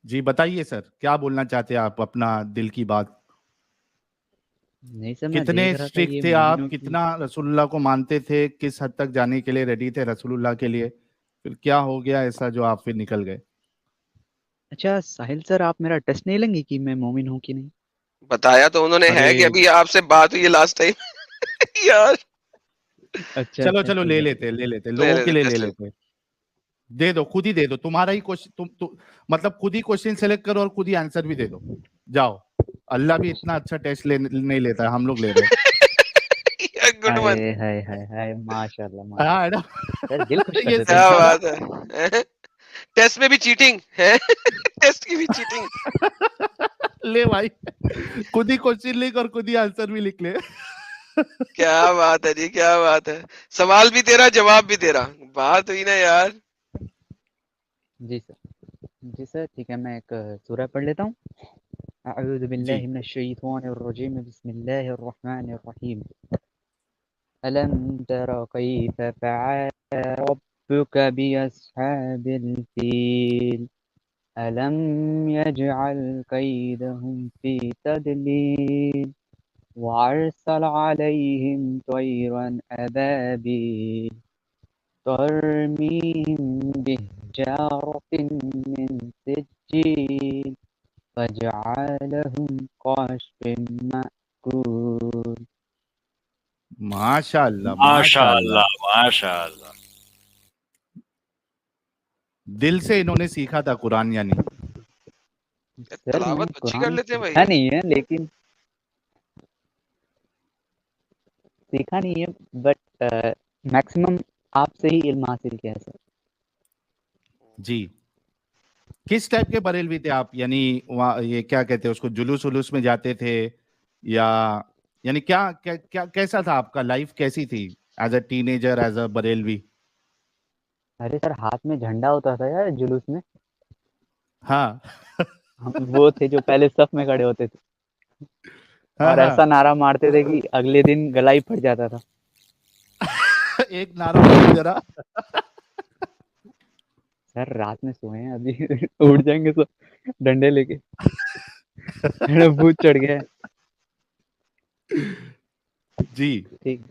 जी बताइए सर, क्या बोलना चाहते हैं आप, अपना दिल की बात। नहीं सर, मैं कितने देख रहा था स्ट्रिक्ट ये थे आप, मोमिनों की। कितना रसूलुल्लाह को मानते थे, किस हद तक जाने के लिए रेडी थे रसूलुल्लाह के लिए, फिर क्या हो गया ऐसा जो आप फिर निकल गए। अच्छा साहिल सर, आप मेरा टेस्ट नहीं लेंगे कि मैं मोमिन हूँ कि नहीं? बताया तो उन्होंने अरे है कि अभी आपसे बात हुई है लास्ट टाइम। यार अच्छा चलो अच्छा, चलो, ठीक ले है ठीक लेते ले लेते, ले लोगों ले के ले लिए ले टेस्ट ले। लेते। दे दो, खुद ही दे दो, तुम्हारा ही क्वेश्चन, मतलब खुद ही क्वेश्चन सेलेक्ट करो और खुद ही आंसर भी दे दो। जाओ। अल्लाह भी इतना अच्छा टेस्ट नहीं लेता है, हम लोग ले रहे हैं। Good one. हाय हाय हाय हाय, माशाल्लाह हाँ है माशाल्लाह। ना। सर दिल खुश कर ये देते हैं क्या सही आप था तो। ना। बात है। टेस्ट में भी चीटिंग है। टेस्ट की भी चीटिंग। ले भाई, खुद ही क्वेश्चन लिख और खुद ही आंसर भी लिख ले। क्या बात है जी, क्या बात है। सवाल भी तेरा, जवाब भी तेरा। बात हुई ना यार। जी सर। जी सर ठीक है, मैं एक सूरह पढ़ लेता हूँ। अऊज़ु जी। बिल्लाहि मिनश शैतानिर रजीम, बिस्मिल्लाहिर रहमानिर रहीम। अलम तरा कैफ फ़अल रब्बुक बिअस्हाबिल फील, अलम यजअल कैदहुम फी तदलील, वअरसल अलैहिम तयरन अबाबील, तरमीहिम बिहिजारतिन मिन सिज्जील, फजअलहुम कअस्फिन मअकूल। माशाल्लाह माशाल्लाह। माशाअल्लाह माशाअल्लाह। दिल से इन्होंने सीखा था कुरान यानी। सर मैंने तलावत अच्छी कर कुरान लेते हैं सीखा भाई। नहीं है, लेकिन सीखा नहीं है, बट मैक्सिमम आपसे ही इल्म हासिल किया है सर। जी। किस टाइप के बरेलवी थे आप, यानी वहाँ ये क्या कहते हैं उसको, जुलूस उलूस में जाते थे, या यानी क्या क्या क्या कैसा था आपका लाइफ, कैसी थी as a teenager, as a Barelvi. अरे सर, हाथ में झंडा होता था यार जुलूस में। हाँ। हम वो थे जो पहले सफ में खड़े होते थे हाँ और हाँ। ऐसा नारा मारते थे कि अगले दिन गला ही फट जाता था। एक नारा बोलो जरा। सर रात में सोए हैं अभी, उठ जाएंगे तो डंडे लेके। मेरा भूत चढ़ गया है। जी। ठीक।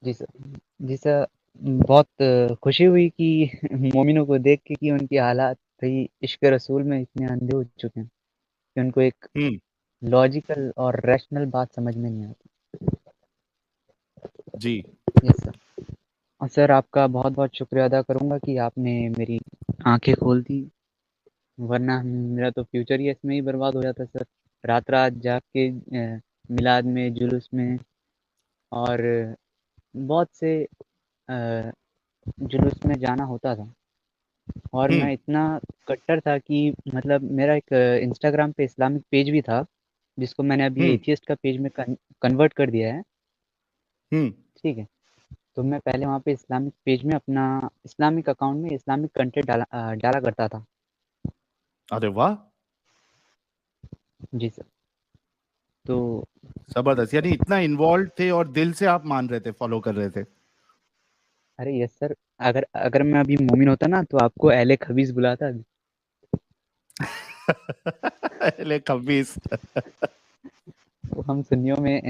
जी सर। जी सर, बहुत खुशी हुई कि मोमिनों को देख के कि उनकी हालात ही इश्क रसूल में इतने अंधे हो चुके हैं कि उनको एक हम्म। लॉजिकल और रैशनल बात समझ में नहीं आती। जी। Yes sir. और सर आपका बहुत बहुत शुक्रिया अदा करूंगा कि आपने मेरी आंखें खोल दी, वरना मेरा तो फ्यूचर ही इसमें ही बर्बाद हो जाता सर। रात रात जाग के मिलाद में, जुलूस में और बहुत से जुलूस में जाना होता था। और हम्म। मैं इतना कट्टर था कि मतलब मेरा एक इंस्टाग्राम पे इस्लामिक पेज भी था, जिसको मैंने अभी हम्म। एथियस्ट का पेज में कन्वर्ट कर दिया है। हम्म। ठीक है। तो मैं पहले वहाँ पे इस्लामिक पेज में अपना इस्लामिक अकाउंट में इस्लामिक कंटेंट डाला करता था। अरे वाह, जी सर। तो जबरदस्त, यानी इतना इन्वॉल्व थे और दिल से आप मान रहे थे, फॉलो कर रहे थे। अरे यस सर, अगर अगर मैं अभी मोमिन होता ना तो आपको अहले खबीस बुलाता अभी। ले कब्बीस। तो हम सुन्नियों में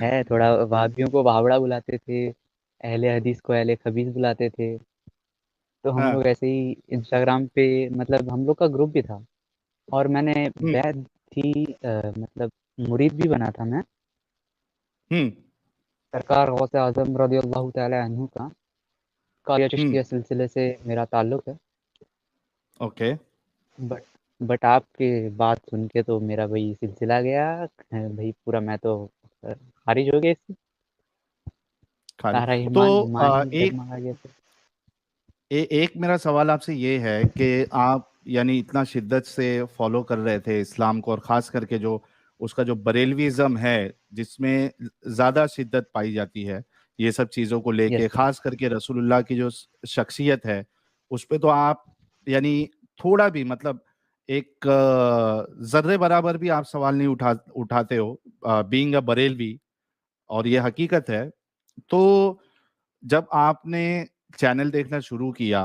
है थोड़ा, वहाबियों को वहावड़ा बुलाते थे, अहले हदीस को अहले खबीस बुलाते थे। तो हम हाँ। लोग ऐसे ही इंस्टाग्राम पे, मतलब हम लोग का ग्रुप भी था और मैंने हम्म। बैद थी, मतलब मुरीद भी बना था मैं हम्म। सरकार गौस आजम रदी अल्लाह तआला अन्हु का। कालिया हम्म। चिश्तिया सिलसिले से मेरा ताल्लुक है। ओके। बट आपके बात सुन के तो मेरा भाई सिलसिला गया, भाई पूरा मैं तो खारिज हो गया इससे। खाली। सारा तो ईमान ईमान ही एक डगमगा गया सर। एक मेरा सवाल आपसे ये है कि आप यानी इतना शिद्दत से फॉलो कर रहे थे इस्लाम को, और खास करके जो उसका जो बरेलविज्म है, जिसमें ज्यादा शिद्दत पाई जाती है ये सब चीजों को लेके, यस सर। खास करके रसूलुल्लाह की जो शख्सियत है उस पे तो आप यानी थोड़ा भी मतलब एक जर्रे बराबर भी आप सवाल नहीं उठाते हो, बीइंग अ बरेलवी, और ये हकीकत है। तो जब आपने चैनल देखना शुरू किया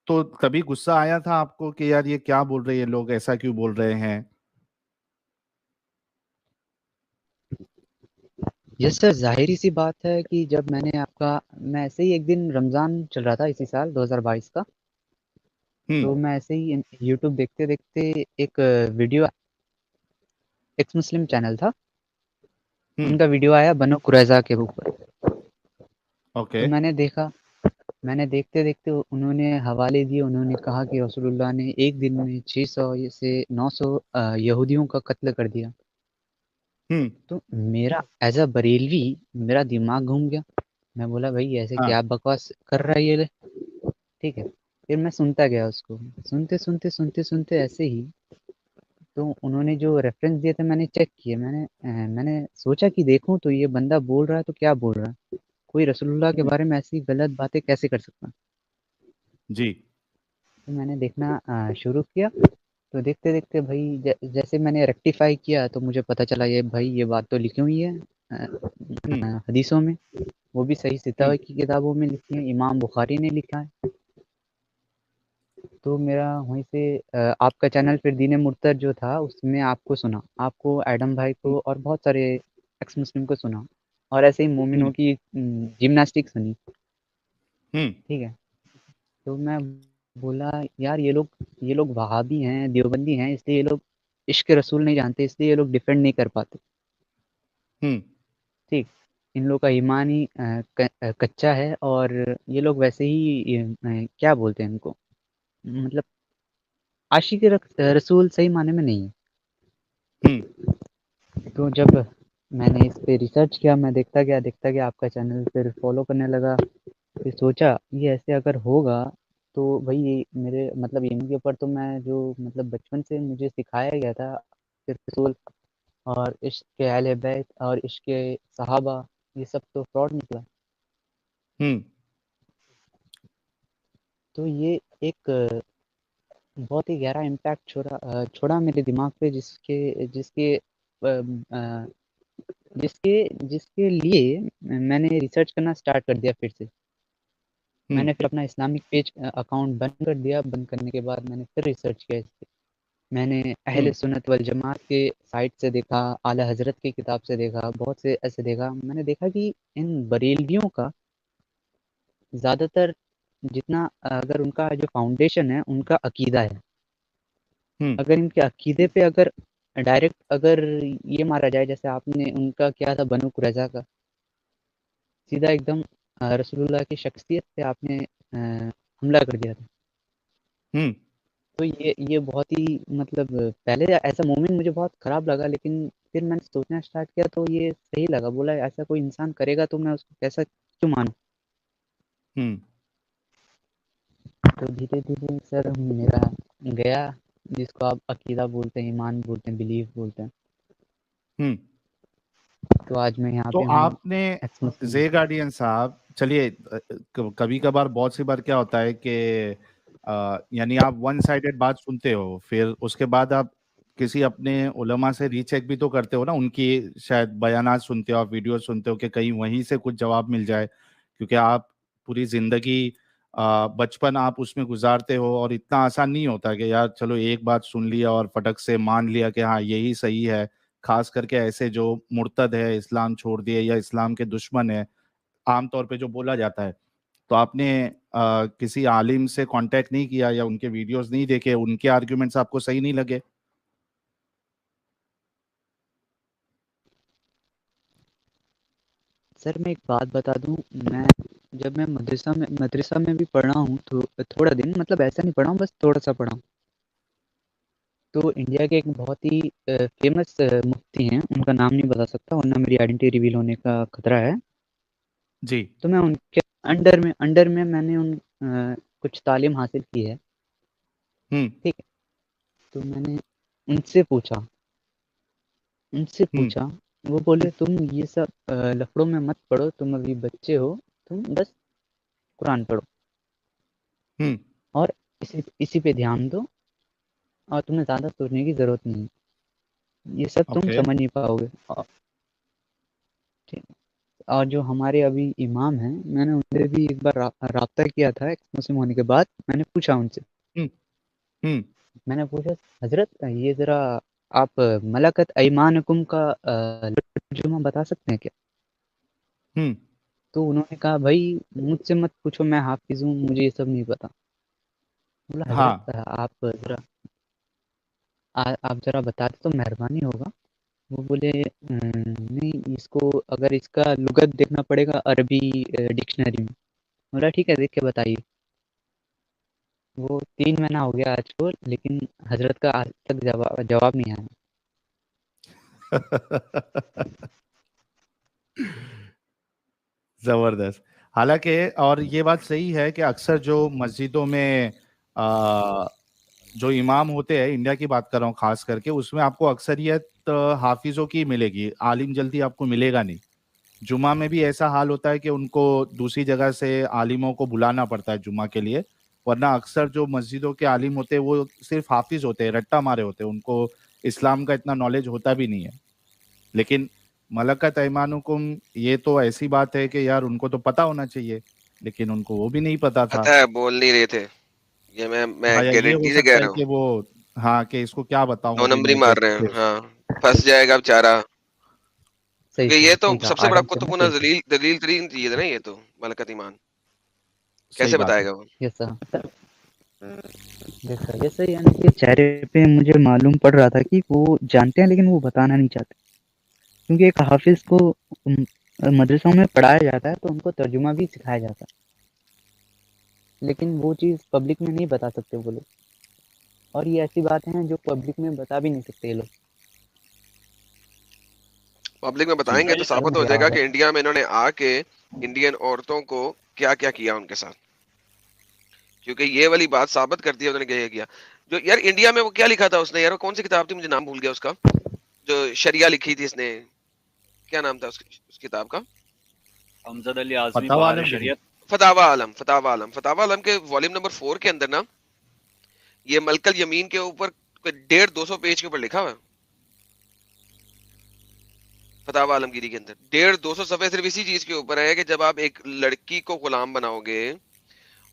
तो तभी गुस्सा आया था आपको कि यार ये क्या बोल रहे हैं ये लोग, ऐसा क्यों बोल रहे हैं? यस सर, ज़ाहिर सी बात है कि जब मैं ऐसे ही एक दिन रमज़ान चल रहा था इसी साल 2022 का, तो मैं ऐसे ही यूट्यूब देखते-देखते एक वीडियो, एक्स मुस्लिम चैनल था, उनका वीडियो आया बनो कुरैज़ा के ऊपर। ओके। तो मैंने देखा, मैंने देखते-देखते उन्होंने हवाले दिए, उन्होंने कहा कि रसूलुल्लाह ने एक दिन में 600 से 900 यहूदियों का कत्ल कर दिया। तो मेरा एज़ अ बरेलवी मेरा दिमाग घूम गया। मैं बोला भाई ऐसे हाँ। क्या बकवास कर रहा है ये, ठीक है। फिर मैं सुनता गया उसको, सुनते ऐसे ही तो उन्होंने जो रेफरेंस दिए थे मैंने चेक किए, मैंने सोचा कि देखूं तो ये बंदा बोल रहा है तो क्या बोल रहा है, कोई रसूलुल्लाह के बारे में ऐसी गलत बातें कैसे कर सकता। जी। तो मैंने देखना शुरू किया, तो देखते-देखते भाई जैसे मैंने रेक्टिफ़ाई किया तो मुझे पता चला ये भाई ये बात तो लिखी हुई है हदीसों में, वो भी सही सितावे की किताबों में लिखी है, इमाम बुखारी ने लिखा है। तो मेरा वहीं से आपका चैनल फिर दीन मुर्तद जो था उसमें आपको सुना, आपको एडम भाई को और बहुत सारे एक्स मुस्लिम को सुना, और ऐसे ही मोमिनों की जिम्नास्टिक सुनी, ठीक है। तो मैं बोला यार ये लोग वहाबी हैं, देवबंदी हैं, इसलिए ये लोग इश्क रसूल नहीं जानते, इसलिए ये लोग डिफेंड नहीं कर पाते, ठीक। इन लोग का ईमान ही कच्चा है, और ये लोग वैसे ही क्या बोलते हैं इनको, मतलब आशिक रसूल सही माने में नहीं है। तो जब मैंने इस पे रिसर्च किया, मैं देखता गया आपका चैनल, फिर फॉलो करने लगा, फिर सोचा ये ऐसे अगर होगा तो भाई ये मेरे मतलब इनके ऊपर तो मैं जो मतलब बचपन से मुझे सिखाया गया था फिर रसूल और इश्क अहले बैत और इश्क सहाबा, ये सब तो फ्रॉड निकला। तो ये एक बहुत ही गहरा इम्पैक्ट छोड़ा मेरे दिमाग पे, जिसके जिसके अ, अ, जिसके जिसके लिए मैंने रिसर्च करना स्टार्ट कर दिया फिर से। मैंने फिर अपना इस्लामिक पेज अकाउंट बंद कर दिया, बंद करने के बाद मैंने फिर रिसर्च किया इस पे। मैंने अहले सुन्नत वल जमात के साइट से देखा, आला हज़रत की किताब से देखा, बहुत से ऐसे देखा। मैंने देखा कि इन बरेलवियों का ज़्यादातर जितना अगर उनका जो फाउंडेशन है, उनका अकीदा है। अगर इनके अकीदे पे अगर डायरेक्ट अगर ये मारा जाए, जैसे आपने उनका किया था बनु कुरैज़ा का, सीधा एकदम रसूलुल्लाह की शख्सियत पे आपने हमला कर दिया था। तो ये बहुत ही मतलब पहले ऐसा मोमेंट मुझे बहुत ख़राब लगा, लेकिन फिर मैंने सोचना स्टार्ट किया तो ये सही लगा। बोला ऐसा कोई इंसान करेगा तो मैं उसको कैसा क्यों मानूँ? तो धीरे-धीरे सर मेरा गया, जिसको आप अकीदा बोलते हैं, ईमान बोलते हैं, बिलीफ बोलते हैं। तो आज मैं यहाँ तो पे हूँ आपने एक्स मुस्लिम। जे गार्डियन साहब, चलिए कभी कभार बहुत सी बार क्या होता है कि यानी आप वन साइडेड बात सुनते हो, फिर उसके बाद आप किसी अपने उलमा से रीचेक भी तो करते हो ना, उनकी शायद बयानात सुनते हो, आप वीडियो सुनते हो कि कहीं वहीं से कुछ जवाब मिल जाए, क्योंकि आप पूरी जिंदगी बचपन आप उसमें गुजारते हो, और इतना आसान नहीं होता कि यार चलो एक बात सुन लिया और फटक से मान लिया कि हाँ यही सही है। खास करके ऐसे जो मुर्तद है, इस्लाम छोड़ दिए या इस्लाम के दुश्मन है, आमतौर पे जो बोला जाता है। तो आपने किसी आलिम से कांटेक्ट नहीं किया या उनके वीडियोस नहीं देखे, उनके आर्ग्यूमेंट्स आपको सही नहीं लगे? सर मैं एक बात बता दूँ, मैं जब मैं मदरसा में भी पढ़ा हूँ तो थोड़ा दिन, मतलब ऐसा नहीं पढ़ा हूँ, बस थोड़ा-सा पढ़ा हूँ। तो इंडिया के एक बहुत ही फ़ेमस मुफ्ती हैं, उनका नाम नहीं बता सकता वरना मेरी आइडेंटिटी रिवील होने का खतरा है। जी। तो मैं उनके अंडर में मैंने कुछ तालीम हासिल की है, हम्म। ठीक है। तो मैंने उनसे पूछा उनसे हम्म। पूछा वो बोले तुम ये सब लफड़ों में मत पड़ो, तुम अभी बच्चे हो, तुम बस कुरान पढ़ो हम्म। और इसी पे ध्यान दो, और तुम्हें ज़्यादा सोचने की ज़रूरत नहीं है, ये सब तुम ओके। समझ नहीं पाओगे। ठीक। और जो हमारे अभी इमाम हैं, मैंने उनसे भी एक बार राब्ता किया था एक्स मुस्लिम होने के बाद। मैंने पूछा उनसे, हम्म। हम्म। मैंने पूछा हजरत ये जरा आप मलकत ऐमानकुम का तर्जुमा बता सकते हैं क्या? हम्म। तो उन्होंने कहा भाई मुझसे मत पूछो, मैं हाफिज हूँ, मुझे ये सब नहीं पता। बोला हजरत हाँ। आप जरा बताते तो मेहरबानी होगा। वो बोले नहीं, इसको अगर इसका लुगत देखना पड़ेगा अरबी डिक्शनरी में। बोला ठीक है, देख के बताइए। वो 3 महीना हो गया आज को, लेकिन हजरत का आज तक जवाब नहीं आया। जबरदस्त। हालांकि और ये बात सही है कि अक्सर जो मस्जिदों में आ, जो इमाम होते हैं, इंडिया की बात कर रहा हूँ खास करके, उसमें आपको अक्सरियत हाफिजों की मिलेगी, आलिम जल्दी आपको मिलेगा नहीं। जुमा में भी ऐसा हाल होता है कि उनको दूसरी जगह से आलिमों को बुलाना पड़ता है जुमा के लिए, वरना अक्सर जो मस्जिदों के आलिम होते हैं वो सिर्फ हाफिज होते हैं, रट्टा मारे होते हैं, उनको इस्लाम का इतना नॉलेज होता भी नहीं है। लेकिन मलकत ऐमानुकुम, ये तो ऐसी बात है कि यार उनको तो पता होना चाहिए, लेकिन उनको वो भी नहीं पता था। पता है, बोल नहीं रहे थे। ये मैं हाँ, या ये हो गारंटी से कह सकता है रहा हूँ। कि वो, हाँ, कि इसको क्या बताऊं 2 अभी नंबरी मैं मार कि रहे हैं, हाँ, फंस जाएगा बेचारा। सही क्योंकि ये तो सही कहा, सबसे बड़ा आराम से ना कुतुबुना पेश। दलील दलील तरीन चीज है ना, ये तो मलकत ईमान। सही कैसे बात है। बताएगा वो? Yes sir. जैसा जैसे यानी कि चेहरे पे मुझे मालूम पड़ रहा था कि वो जानते हैं, लेकिन वो बताना नहीं चाहते। क्योंकि एक हाफिज को मदरसों में पढ़ाया जाता है तो उनको तर्जुमा भी सिखाया जाता है, लेकिन वो चीज़ पब्लिक में नहीं बता सकते वो लोग। और ये ऐसी बातें हैं जो पब्लिक में बता भी नहीं सकते ये लोग। पब्लिक में जी। बताएंगे तो साबित हो जाएगा कि इंडिया में इन्होंने आके इंडियन औरतों को क्या क्या किया उनके साथ। क्योंकि ये वाली बात साबित करती है उन्होंने क्या किया। जो यार इंडिया में वो क्या लिखा था उसने, यार वो कौन सी किताब थी, मुझे नाम भूल गया उसका, जो शरिया लिखी थी इसने, क्या नाम था उस किताब का? अमजद अली आजमी फतवा बहार आलमगीरी। शरीयत। फतावा आलम, फतावा आलम, फतावा आलम के वॉल्यूम नंबर 4 के अंदर ना, ये मलकल यमीन के ऊपर 150-200 पेज के ऊपर लिखा हुआ है। फतावा आलमगीरी के अंदर 150-200 सफे सिर्फ इसी चीज के ऊपर है कि जब आप एक लड़की को गुलाम बनाओगे,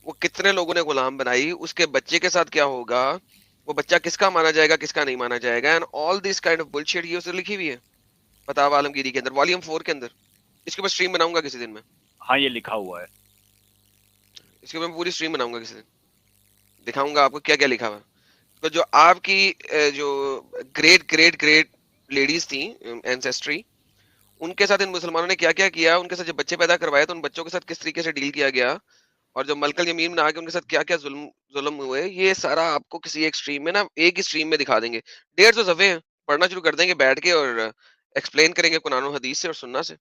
वो कितने लोगों ने गुलाम बनाई, उसके बच्चे के साथ क्या होगा, वो बच्चा किसका माना जाएगा किसका नहीं माना जाएगा, and all this kind of bullshit ये उसने लिखी हुई है फतावा आलमगीरी के अंदर वॉल्यूम 4 के अंदर। इसके ऊपर स्ट्रीम बनाऊंगा किसी दिन में, हाँ, ये लिखा हुआ है। इसके ऊपर मैं पूरी स्ट्रीम बनाऊंगा किसी दिन, दिखाऊंगा आपको क्या क्या लिखा हुआ है। तो जो आपकी जो ग्रेट ग्रेट ग्रेट लेडीज थी एंसेस्ट्री, उनके साथ इन मुसलमानों ने क्या क्या किया, उनके साथ जब बच्चे पैदा करवाए तो उन बच्चों के साथ किस तरीके से डील किया गया, और जो मलकल यमीन में आके उनके साथ क्या क्या जुल्म जुल्म हुए, ये सारा आपको किसी एक स्ट्रीम में ना, एक ही स्ट्रीम में दिखा देंगे। 150 सफे हैं, पढ़ना शुरू कर देंगे बैठ के और एक्सप्लेन करेंगे कुरान और हदीस से और सुन्ना से,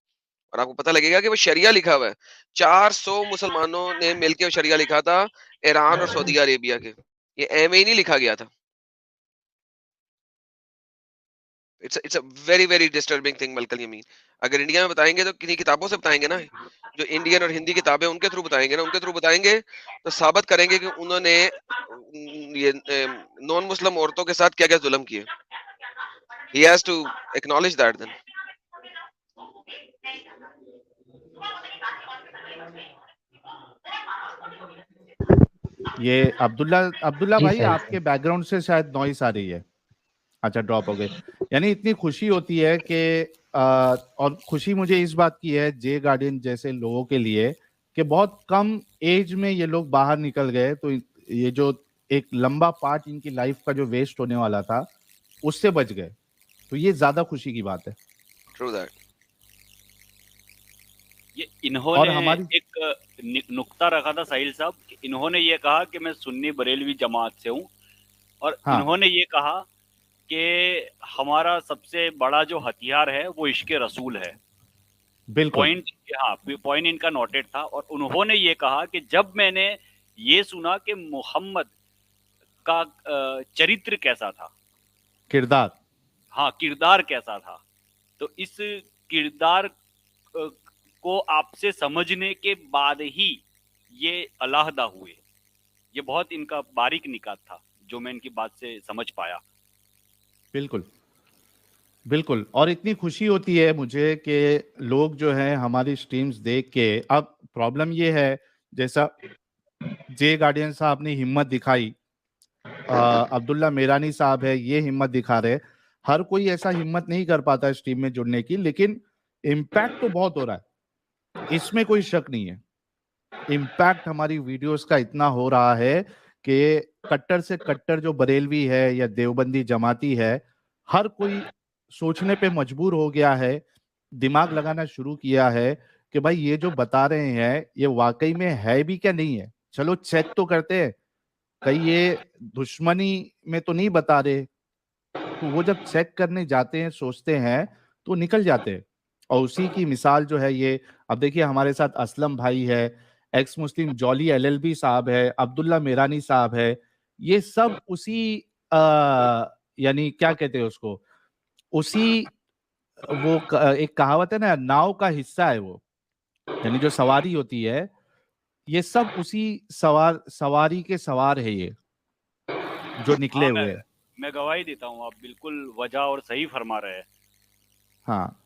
और आपको पता लगेगा कि वो शरिया लिखा हुआ है। 400 मुसलमानों ने मिलकर वो शरिया लिखा था, ईरान और सऊदी अरेबिया के। ये एम ही नहीं लिखा गया था। It's a very very disturbing thing मलकल यमीन। अगर इंडिया में बताएंगे तो किन्हीं किताबों से बताएंगे ना, जो इंडियन और हिंदी किताबें उनके थ्रू बताएंगे ना, उनके थ्रू बताएंगे तो साबित करेंगे कि उन्होंने ये नॉन मुस्लिम औरतों के साथ क्या क्या जुल्म किए। He has to acknowledge that then. ये अब्दुल्ला अब्दुल्ला जी भाई, सही आपके सही। बैकग्राउंड से शायद नॉइस आ रही है। अच्छा, ड्रॉप हो गए। यानी इतनी खुशी होती है कि और खुशी मुझे इस बात की है जे गार्डियन जैसे लोगों के लिए, कि बहुत कम एज में ये लोग बाहर निकल गए, तो ये जो एक लंबा पार्ट इनकी लाइफ का जो वेस्ट होने वाला था, उससे बच गए, तो ये ज्यादा खुशी की बात है। True that. ये और इन्होंने हमारी, एक नुक्ता रखा था साहिल साहब कि इन्होंने ये कहा कि मैं सुन्नी बरेलवी जमात से हूँ, और हाँ, इन्होंने ये कहा कि हमारा सबसे बड़ा जो हथियार है वो इश्क रसूल है। बिल्कुल। पॉइंट, हाँ, पॉइंट इनका नोटेड था। और उन्होंने ये कहा कि जब मैंने ये सुना कि मोहम्मद का चरित्र कैसा था, किरदार। हाँ, किरदार कैसा था, तो इस किरदार को आपसे समझने के बाद ही ये अलहदा हुए। ये बहुत इनका बारीक निकात था जो मैं इनकी बात से समझ पाया। बिल्कुल। बिल्कुल। और इतनी खुशी होती है मुझे कि लोग जो हैं हमारी स्ट्रीम्स देख के, अब प्रॉब्लम ये है, जैसा जे गार्डियन साहब ने हिम्मत दिखाई, अब्दुल्ला मेरानी साहब है, ये हिम्मत दिखा रहे। हर कोई ऐसा हिम्मत नहीं कर पाता है स्ट्रीम में जुड़ने की, लेकिन इम्पैक्ट तो बहुत हो रहा है, इसमें कोई शक नहीं है। इम्पैक्ट हमारी वीडियोस का इतना हो रहा है कि कट्टर से कट्टर जो बरेलवी है या देवबंदी जमाती है, हर कोई सोचने पे मजबूर हो गया है, दिमाग लगाना शुरू किया है कि भाई ये जो बता रहे हैं ये वाकई में है भी क्या नहीं है। चलो चेक तो करते हैं, कहीं ये दुश्मनी में तो नहीं बता रहे। तो वो जब चेक करने जाते हैं, सोचते हैं, तो निकल जाते हैं। और उसी की मिसाल जो है ये, अब देखिए हमारे साथ असलम भाई है, एक्स मुस्लिम जॉली एलएलबी साहब है, अब्दुल्ला मेरानी साहब है, ये सब उसी यानी क्या कहते हैं उसको, उसी एक कहावत है ना, नाव का हिस्सा है वो, यानी जो सवारी होती है, ये सब उसी सवारी के सवार है ये, जो निकले हाँ, हुए हैं। मैं गवाही देता हूँ, आप बिल्कुल वजह और सही फरमा रहे हैं। हाँ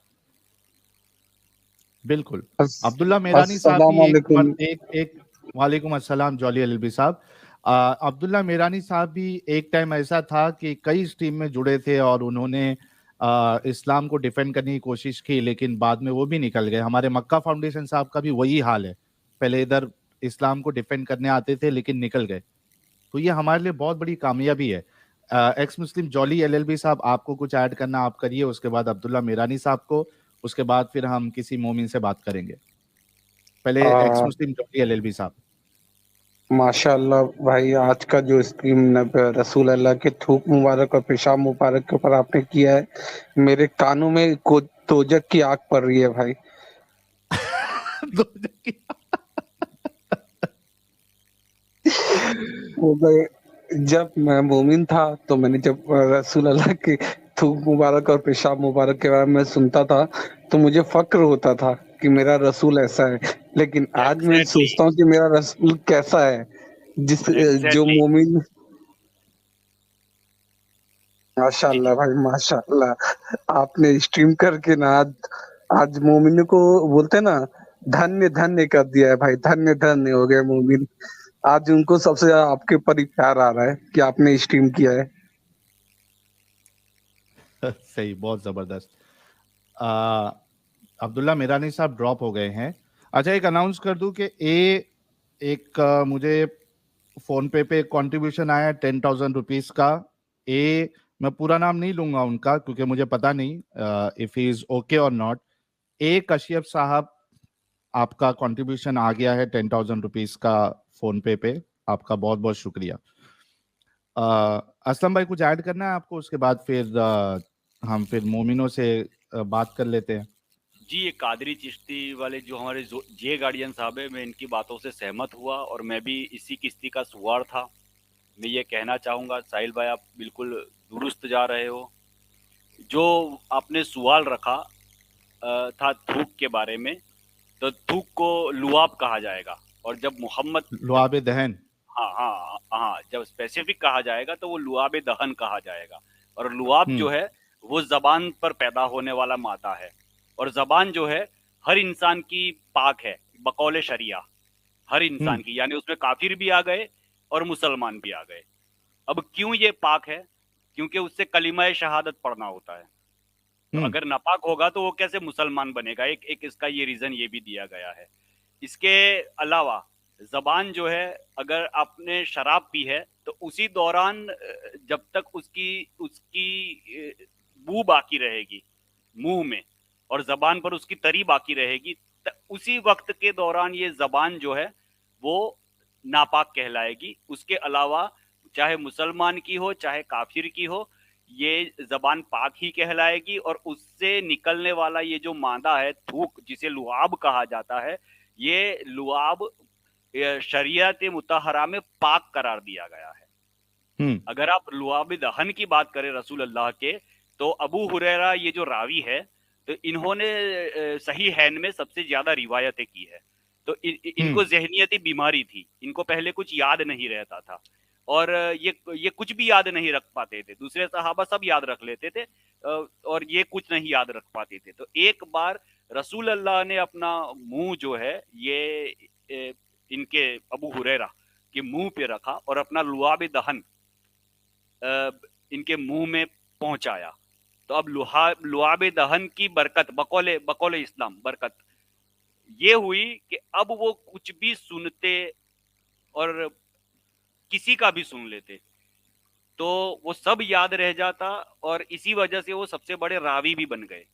बिल्कुल। अब्दुल्ला मेरानी साहब अस्सलाम भी वालेकुम। एक वालेकुम अस्सलाम जॉली एलबी साहब। अब्दुल्ला मेरानी साहब भी एक टाइम ऐसा था कि कई स्ट्रीम में जुड़े थे और उन्होंने इस्लाम को डिफेंड करने की कोशिश की, लेकिन बाद में वो भी निकल गए। हमारे मक्का फाउंडेशन साहब का भी वही हाल है, पहले इधर इस्लाम को डिफेंड करने आते थे लेकिन निकल गए। तो ये हमारे लिए बहुत बड़ी कामयाबी है। एक्स मुस्लिम जॉली एलएलबी साहब, आपको कुछ ऐड करना आप करिए, उसके बाद अब्दुल्ला मेरानी साहब को, उसके बाद फिर हम किसी मोमिन से बात करेंगे। पहले एक्स मुस्लिम जॉली एलएलबी साहब। माशाअल्लाह भाई, आज का जो स्ट्रीम रसूल अल्लाह के थूक मुबारक और पेशाब मुबारक के ऊपर आपने किया है, मेरे कानों में को तोजक की आग पड़ रही है भाई। वो जब मैं मोमिन था तो मैंने जब रसूल अल्लाह के थूक मुबारक और पेशाब मुबारक के बारे में सुनता था तो मुझे फक्र होता था कि मेरा रसूल ऐसा है। लेकिन आज मैं Exactly, सोचता हूँ कि मेरा रसूल कैसा है, जो exactly. मोमिन। जी जी। माशाअल्लाह भाई माशाअल्लाह, आपने स्ट्रीम करके ना आज आज मोमिन को बोलते हैं ना, धन्य धन्य कर दिया है भाई, धन्य धन्य हो गए मोमिन। आज उनको सबसे ज्यादा आपके ऊपर ही प्यार आ रहा है कि आपने स्ट्रीम किया है। सही, बहुत जबरदस्त। अब्दुल्ला मेरानी साहब ड्रॉप हो गए हैं। अच्छा, एक अनाउंस कर दूं कि एक मुझे फोन पे कंट्रीब्यूशन आया 10,000 रुपीज का। मैं पूरा नाम नहीं लूंगा उनका क्योंकि मुझे पता नहीं इफ ही इज ओके और नॉट। कश्यप साहब, आपका कंट्रीब्यूशन आ गया है 10,000 रुपीज का फोन पे। आपका बहुत बहुत शुक्रिया। असलम भाई, कुछ ऐड करना है आपको? उसके बाद फिर हम फिर मोमिनों से बात कर लेते हैं। जी, ये कादरी चिश्ती वाले जो हमारे जे गार्डियन साहब है, मैं इनकी बातों से सहमत हुआ और मैं भी इसी किश्ती का सवार था। मैं ये कहना चाहूँगा साहिल भाई, आप बिल्कुल दुरुस्त जा रहे हो। जो आपने सवाल रखा था थूक के बारे में, तो थूक को लुआब कहा जाएगा, और जब मोहम्मद लुआबे दहन। हाँ हाँ हाँ, जब स्पेसिफिक कहा जाएगा तो वो लुआब दहन कहा जाएगा। और लुआब जो है वो जबान पर पैदा होने वाला मादा है, और जबान जो है हर इंसान की पाक है बकौल शरिया, हर इंसान की, यानी उसमें काफिर भी आ गए और मुसलमान भी आ गए। अब क्यों ये पाक है? क्योंकि उससे कलिमा शहादत पढ़ना होता है। तो अगर नापाक होगा तो वो कैसे मुसलमान बनेगा? एक इसका ये रीजन ये भी दिया गया है। इसके अलावा जबान जो है, अगर आपने शराब पी है तो उसी दौरान जब तक उसकी उसकी बू बाकी रहेगी मुंह में और जबान पर उसकी तरी बाकी रहेगी, उसी वक्त के दौरान ये जबान जो है वो नापाक कहलाएगी। उसके अलावा चाहे मुसलमान की हो चाहे काफिर की हो, ये जबान पाक ही कहलाएगी। और उससे निकलने वाला ये जो मादा है थूक, जिसे लुआब कहा जाता है, ये लुआब शरीयत मुतहरा में पाक करार दिया गया है। अगर आप लुआब दहन की बात करें रसूल अल्लाह के, तो अबू हुरैरा ये जो रावी है, तो इन्होंने सही हैन में सबसे ज्यादा रिवायतें की है। तो इनको जहनियती बीमारी थी, इनको पहले कुछ याद नहीं रहता था, और ये कुछ भी याद नहीं रख पाते थे। दूसरे सहाबा सब याद रख लेते थे और ये कुछ नहीं याद रख पाते थे। तो एक बार रसूल अल्लाह ने अपना मुंह जो है ये इनके अबू हुरैरा के मुंह पे रखा और अपना लुआब दहन इनके मुंह में पहुंचाया। तो अब लुआब दहन की बरकत, बकौल इस्लाम बरकत ये हुई कि अब वो कुछ भी सुनते और किसी का भी सुन लेते तो वो सब याद रह जाता और इसी वजह से वो सबसे बड़े रावी भी बन गए।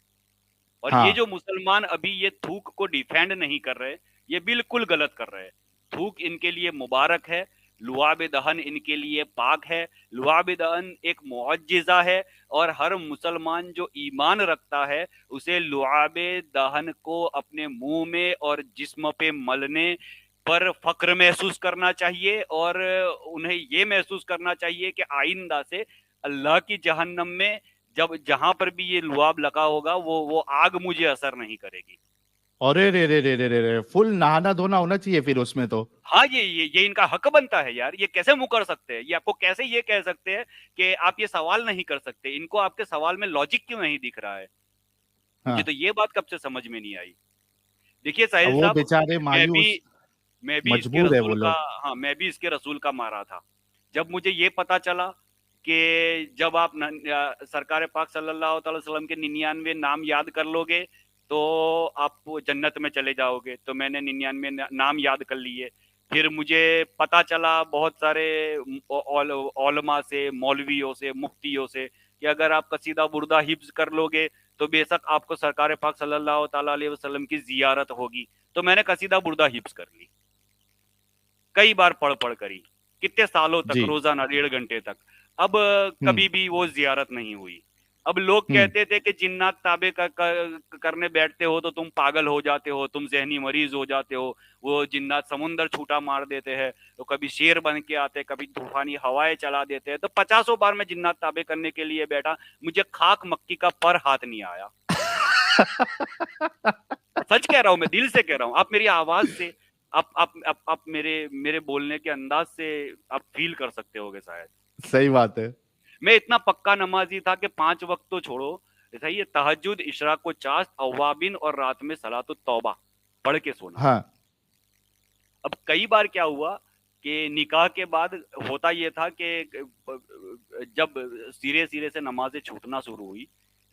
और ये जो मुसलमान अभी ये थूक को डिफेंड नहीं कर रहे, ये बिल्कुल गलत कर रहे हैं। थूक इनके लिए मुबारक है, लुआब दहन इनके लिए पाक है। लुआब दहन एक मुअज्जिज़ा है और हर मुसलमान जो ईमान रखता है उसे लुआब दहन को अपने मुंह में और जिस्म पे मलने पर फक्र महसूस करना चाहिए और उन्हें ये महसूस करना चाहिए कि आइंदा से अल्लाह की जहन्नम में जब जहां पर भी ये लुआब लगा होगा वो आग मुझे असर नहीं करेगी। अरे रे रे रे रे रे, फुल नहाना धोना होना चाहिए फिर उसमें तो। हाँ, ये इनका हक बनता है यार। ये कैसे मुकर सकते हैं? ये आपको कैसे ये कह सकते हैं कि आप ये सवाल नहीं कर सकते? इनको आपके सवाल में लॉजिक क्यों नहीं दिख रहा है? मुझे तो ये बात कब से समझ में नहीं आई। देखिए साहिल साहब, बेचारे मायूस मैं भी इसके मजबूर है वो रसूल का, लोग। हाँ, मैं भी इसके रसूल का मारा था। जब मुझे ये पता चला कि जब आप सरकार पाक सल्लल्लाहु अलैहि वसल्लम के 99 नाम याद कर लोगे तो आप जन्नत में चले जाओगे, तो मैंने 99 नाम याद कर लिए। फिर मुझे पता चला बहुत सारे औलमा से, मौलवियों से, मुफ्तियों से कि अगर आप कसीदा बुर्दा हिफ्ज कर लोगे तो बेशक आपको सरकार पाक सल्लल्लाहु अलैहि वसल्लम की जियारत होगी। तो मैंने कसीदा बुर्दा हिफ्ज कर ली, कई बार पढ़ करी, कितने सालों तक, रोजाना 1.5 घंटे तक। अब कभी भी वो जियारत नहीं हुई। अब लोग कहते थे कि जिन्नात ताबे करने बैठते हो तो तुम पागल हो जाते हो, तुम जहनी मरीज हो जाते हो। वो जिन्नात समुंदर छूटा मार देते हैं, तो कभी शेर बन के आते, कभी तूफानी हवाएं चला देते हैं। तो 50 बार मैं जिन्नात ताबे करने के लिए बैठा, मुझे खाक मक्की का पर हाथ नहीं आया। सच कह रहा हूं, मैं दिल से कह रहा हूं। आप मेरी आवाज से, आप मेरे बोलने के अंदाज से आप फील कर सकते होगे शायद। सही बात है। मैं इतना पक्का नमाजी था कि 5 वक्त तो छोड़ो, सही है, तहज्जुद, इशराक व चाश्त, अवाबिन और रात में सलातुत तौबा पढ़ के सोना। हाँ। अब कई बार क्या हुआ कि निकाह के बाद होता ये था कि जब सिरे सिरे से नमाजें छूटना शुरू हुई,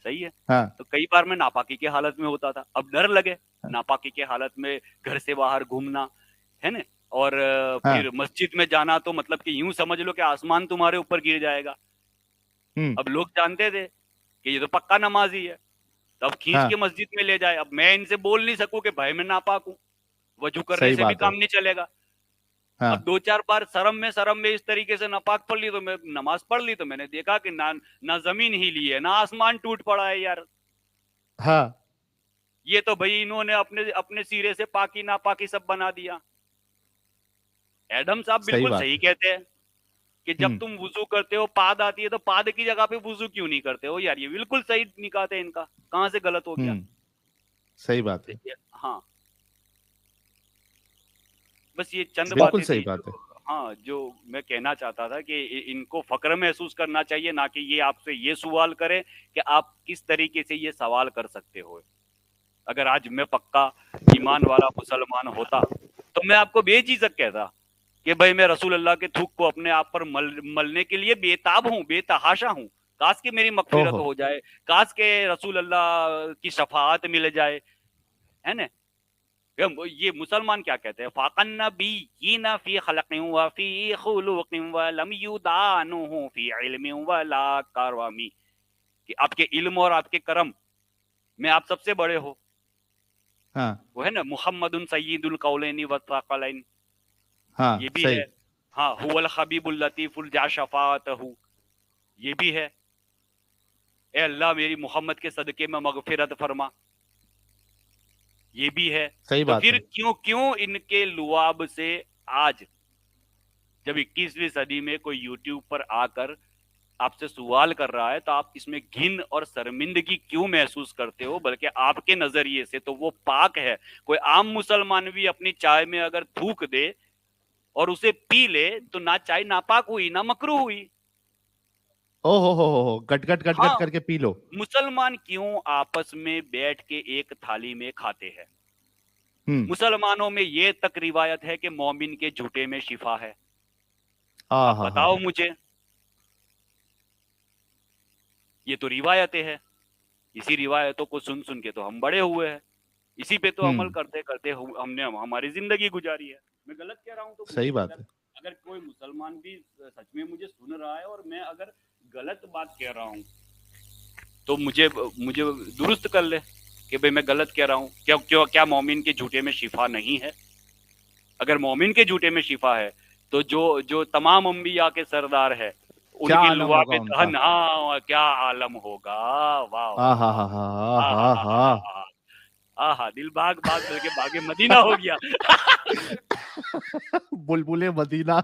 सही है, हाँ। तो कई बार मैं नापाकी के हालत में होता था। अब डर लगे नापाकी के हालत में घर से बाहर घूमना, है ना, और फिर मस्जिद में जाना, तो मतलब कि यूं समझ लो कि आसमान तुम्हारे ऊपर गिर जाएगा। अब लोग जानते थे कि ये तो पक्का नमाजी है, तो अब खींच के मस्जिद में ले जाए। अब मैं इनसे बोल नहीं सकूं कि भाई मैं नापाक हूं, वजू करने से भी काम नहीं चलेगा। अब 2-4 बार शर्म में इस तरीके से नापाक पढ़ ली, तो मैं नमाज पढ़ ली, तो मैंने देखा कि ना जमीन हिली है, ना आसमान टूट पड़ा है यार। हाँ। ये तो भाई इन्होंने अपने सिरे से पाकी नापाकी सब बना दिया। एडम साहब बिल्कुल सही कहते हैं कि जब तुम वुजू करते हो, पाद आती है, तो पाद की जगह पे वुजू क्यों नहीं करते हो यार? ये बिल्कुल सही निकाते हैं इनका, कहां से गलत हो गया? सही बात है। हाँ, बस ये चंद बिल्कुल सही बात है। हाँ, जो मैं कहना चाहता था कि इनको फक्र महसूस करना चाहिए, ना कि ये आपसे ये सवाल करें कि आप किस तरीके से ये सवाल कर सकते हो। अगर आज मैं पक्का ईमान वाला मुसलमान होता तो मैं आपको बेझिझक कहता कि भाई मैं रसूल अल्लाह के थूक को अपने आप पर मलने के लिए बेताब हूँ, बेतहाशा हूँ। काश के मेरी मगफिरत हो जाए, काश के रसूल अल्लाह की शफाअत मिल जाए, है ना। ये मुसलमान क्या कहते हैं? फाकन नबिय्यीना फी खलक़िन व फी खुलुक़िन व लम युदानुहु फी इल्मिन व ला करमी, कि आपके इल्म और आपके करम में आप सबसे बड़े हो। हाँ। वो है ना, मुहम्मदुन सय्यिदुल कौलैनि व थक़लैन। हाँ, ये भी है। हाँ, हुवल हबीबुल लतीफुल जा शफाअतहु, ये भी है। ए अल्लाह मेरी मोहम्मद के सदके में मगफिरत फरमा, ये भी है। सही तो बात फिर है। क्यों इनके लुआब से आज जब 21वीं सदी में कोई यूट्यूब पर आकर आपसे सवाल कर रहा है तो आप इसमें घिन और शर्मिंदगी क्यों महसूस करते हो? बल्कि आपके नजरिए से तो वो पाक है। कोई आम मुसलमान भी अपनी चाय में अगर थूक दे और उसे पी ले तो ना चाय नापाक हुई ना मकरूह हुई। ओ हो, गट गट गट गट हाँ, करके पी लो। मुसलमान क्यों आपस में बैठ के एक थाली में खाते हैं? हम्म। मुसलमानों में ये तक रिवायत है कि मोमिन के झूठे में शिफा है। हाँ आप हाँ बताओ हाँ। मुझे, ये तो रिवायतें हैं। इसी रिवायतों को सुन सुन के तो हम बड़े हुए हैं, इसी पे तो अमल करते करते हमने हमारी जिंदगी गुजारी है। मैं गलत कह रहा हूँ तो सही मुझे, बात है। अगर कोई मुसलमान भी सच में मुझे सुन रहा है और मैं अगर गलत बात कह रहा हूँ तो मुझे मुझे दुरुस्त कर ले कि भाई मैं गलत कह रहा हूँ। क्या मोमिन के झूठे में शिफा नहीं है? अगर मोमिन के झूठे में शिफा है तो जो जो तमाम अंबिया के सरदार है क्या उनके आलम लुआ होगा पे उनका। दहन, हाँ क्या आलम होगा। वाह आ वाह हा वाह हा हा वाह, हा हा। आहा दिल बाग बाग करके बागे मदीना हो गया। बुलबुले मदीना।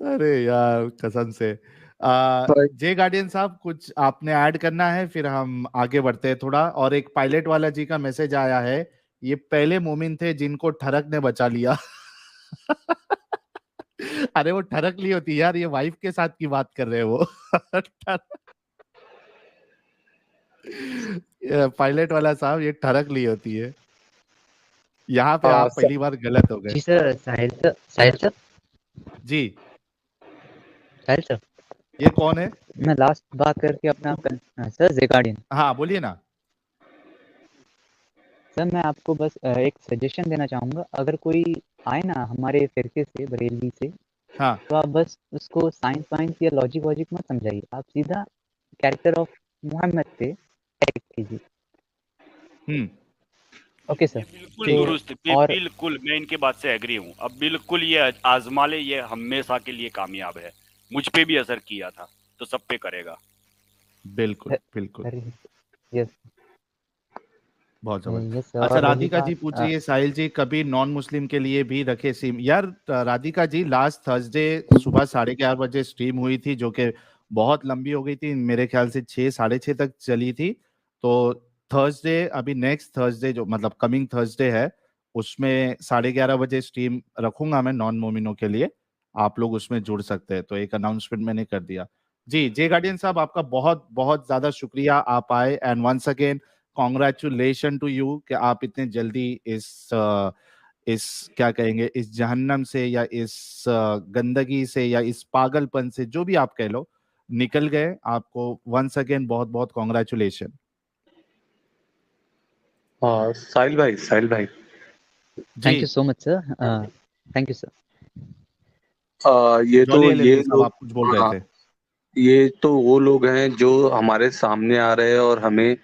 अरे यार कसम से। भाई जे गार्डियन साहब, कुछ आपने ऐड करना है, फिर हम आगे बढ़ते हैं थोड़ा। और एक पायलट वाला जी का मैसेज आया है, ये पहले मोमिन थे जिनको ठरक ने बचा लिया। अरे वो ठरक ली होती यार, ये वाइफ के साथ की बात कर रहे हैं वो। पायलट वाला साहब, ये ठरक ली होती है। यहाँ पे आप सर, पहली बार गलत हो गए। जी सर, साहिल सर, साहिल सर, जी। साहिल सर, ये कौन है? मैं लास्ट बात करके अपना सर जेगार्डियन हाँ बोलिए ना। सर, मैं आपको बस एक सजेशन देना चाहूँगा, अगर कोई आए ना हमारे फिरके से, बरेलवी से, हाँ। तो आप बस उसको साइंस वाइंस या लॉजिक वॉजिक मत समझाइए, आप सीधा कैरेक्टर ऑफ मोहम्मद पे अटैक कीजिए। ओके ये सर। बिल्कुल ठीक है। दुरुस्त, और बिल्कुल मैं इनके बात से एग्री हूँ। अब बिल्कुल ये आजमा ले, ये हमेशा के लिए कामयाब है। मुझ पे भी असर किया था तो सब पे करेगा। बिल्कुल बिल्कुल। अरे यस, बहुत जबरदस्त। यस अच्छा और रही राधिका जी बात पूछिए, साहिल जी कभी नॉन मुस्लिम के लिए भी रखे सिम? यार राधिका जी, लास्ट थर्सडे सुबह 11:30 बजे स्ट्रीम हुई थी, जो कि बहुत लंबी हो गई थी, मेरे ख्याल से 6 साढ़े 6 तक चली थी। तो थर्सडे, अभी नेक्स्ट थर्सडे जो मतलब कमिंग थर्सडे है, उसमें 11:30 बजे स्ट्रीम रखूंगा मैं नॉन मोमिनों के लिए। आप लोग उसमें जुड़ सकते हैं, तो एक अनाउंसमेंट मैंने कर दिया। जी जे गार्डियन साहब, आपका बहुत बहुत ज्यादा शुक्रिया, आप आए। And once again congratulation to you कि आप इतने जल्दी इस क्या कहेंगे, इस जहन्नम से या इस गंदगी से या इस पागलपन से, जो भी आप कह लो, निकल गए। आपको वंस अगेन बहुत बहुत कॉन्ग्रेचुलेशन। साहिल भाई, जी। Thank you so much sir, thank you sir. ये तो जॉली ये एलएलबी साहब, लोग, आप कुछ बोल रहे हाँ, थे। ये तो वो लोग हैं जो हमारे सामने आ रहे हैं और हमें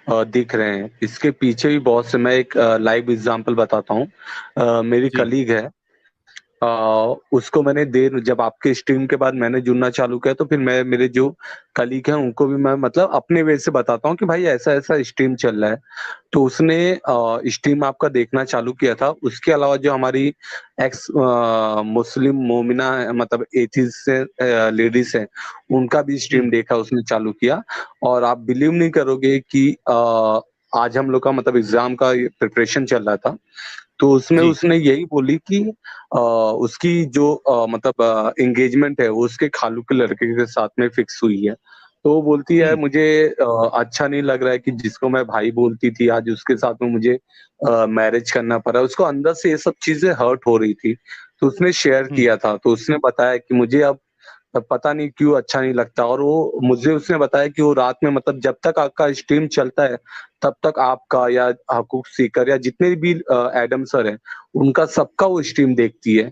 दिख रहे हैं। इसके पीछे भी बहुत से, मैं एक लाइव एग्जांपल बताता हूँ। मेरी जी। कलीग है, उसको मैंने देर, जब आपके स्ट्रीम के बाद मैंने जुड़ना चालू किया, तो फिर मैं, मेरे जो कलीग हैं उनको भी मैं मतलब अपने वे से बताता हूँ कि भाई ऐसा ऐसा स्ट्रीम चल रहा है। तो उसने स्ट्रीम आपका देखना चालू किया था। उसके अलावा जो हमारी एक्स मुस्लिम मोमिना मतलब एथिस्ट से लेडीज हैं, उनका भी स्ट्रीम देखा, उसने चालू किया। और आप बिलीव नहीं करोगे कि आज हम लोग का मतलब एग्जाम का प्रिपरेशन चल रहा था। तो उसमें जी। उसने यही बोली कि उसकी जो मतलब एंगेजमेंट है वो उसके खालू के लड़के के साथ में फिक्स हुई है। तो वो बोलती है मुझे अच्छा नहीं लग रहा है कि जिसको मैं भाई बोलती थी आज उसके साथ में मुझे मैरिज करना पड़ा। उसको अंदर से ये सब चीजें हर्ट हो रही थी। तो उसने शेयर किया था, तो उसने बताया कि मुझे अब पता नहीं क्यों अच्छा नहीं लगता। और वो मुझे उसने बताया कि वो रात में मतलब जब तक आपका स्ट्रीम चलता है तब तक आपका या हकूक सीकर या जितने भी एडम सर हैं उनका सबका वो स्ट्रीम देखती है।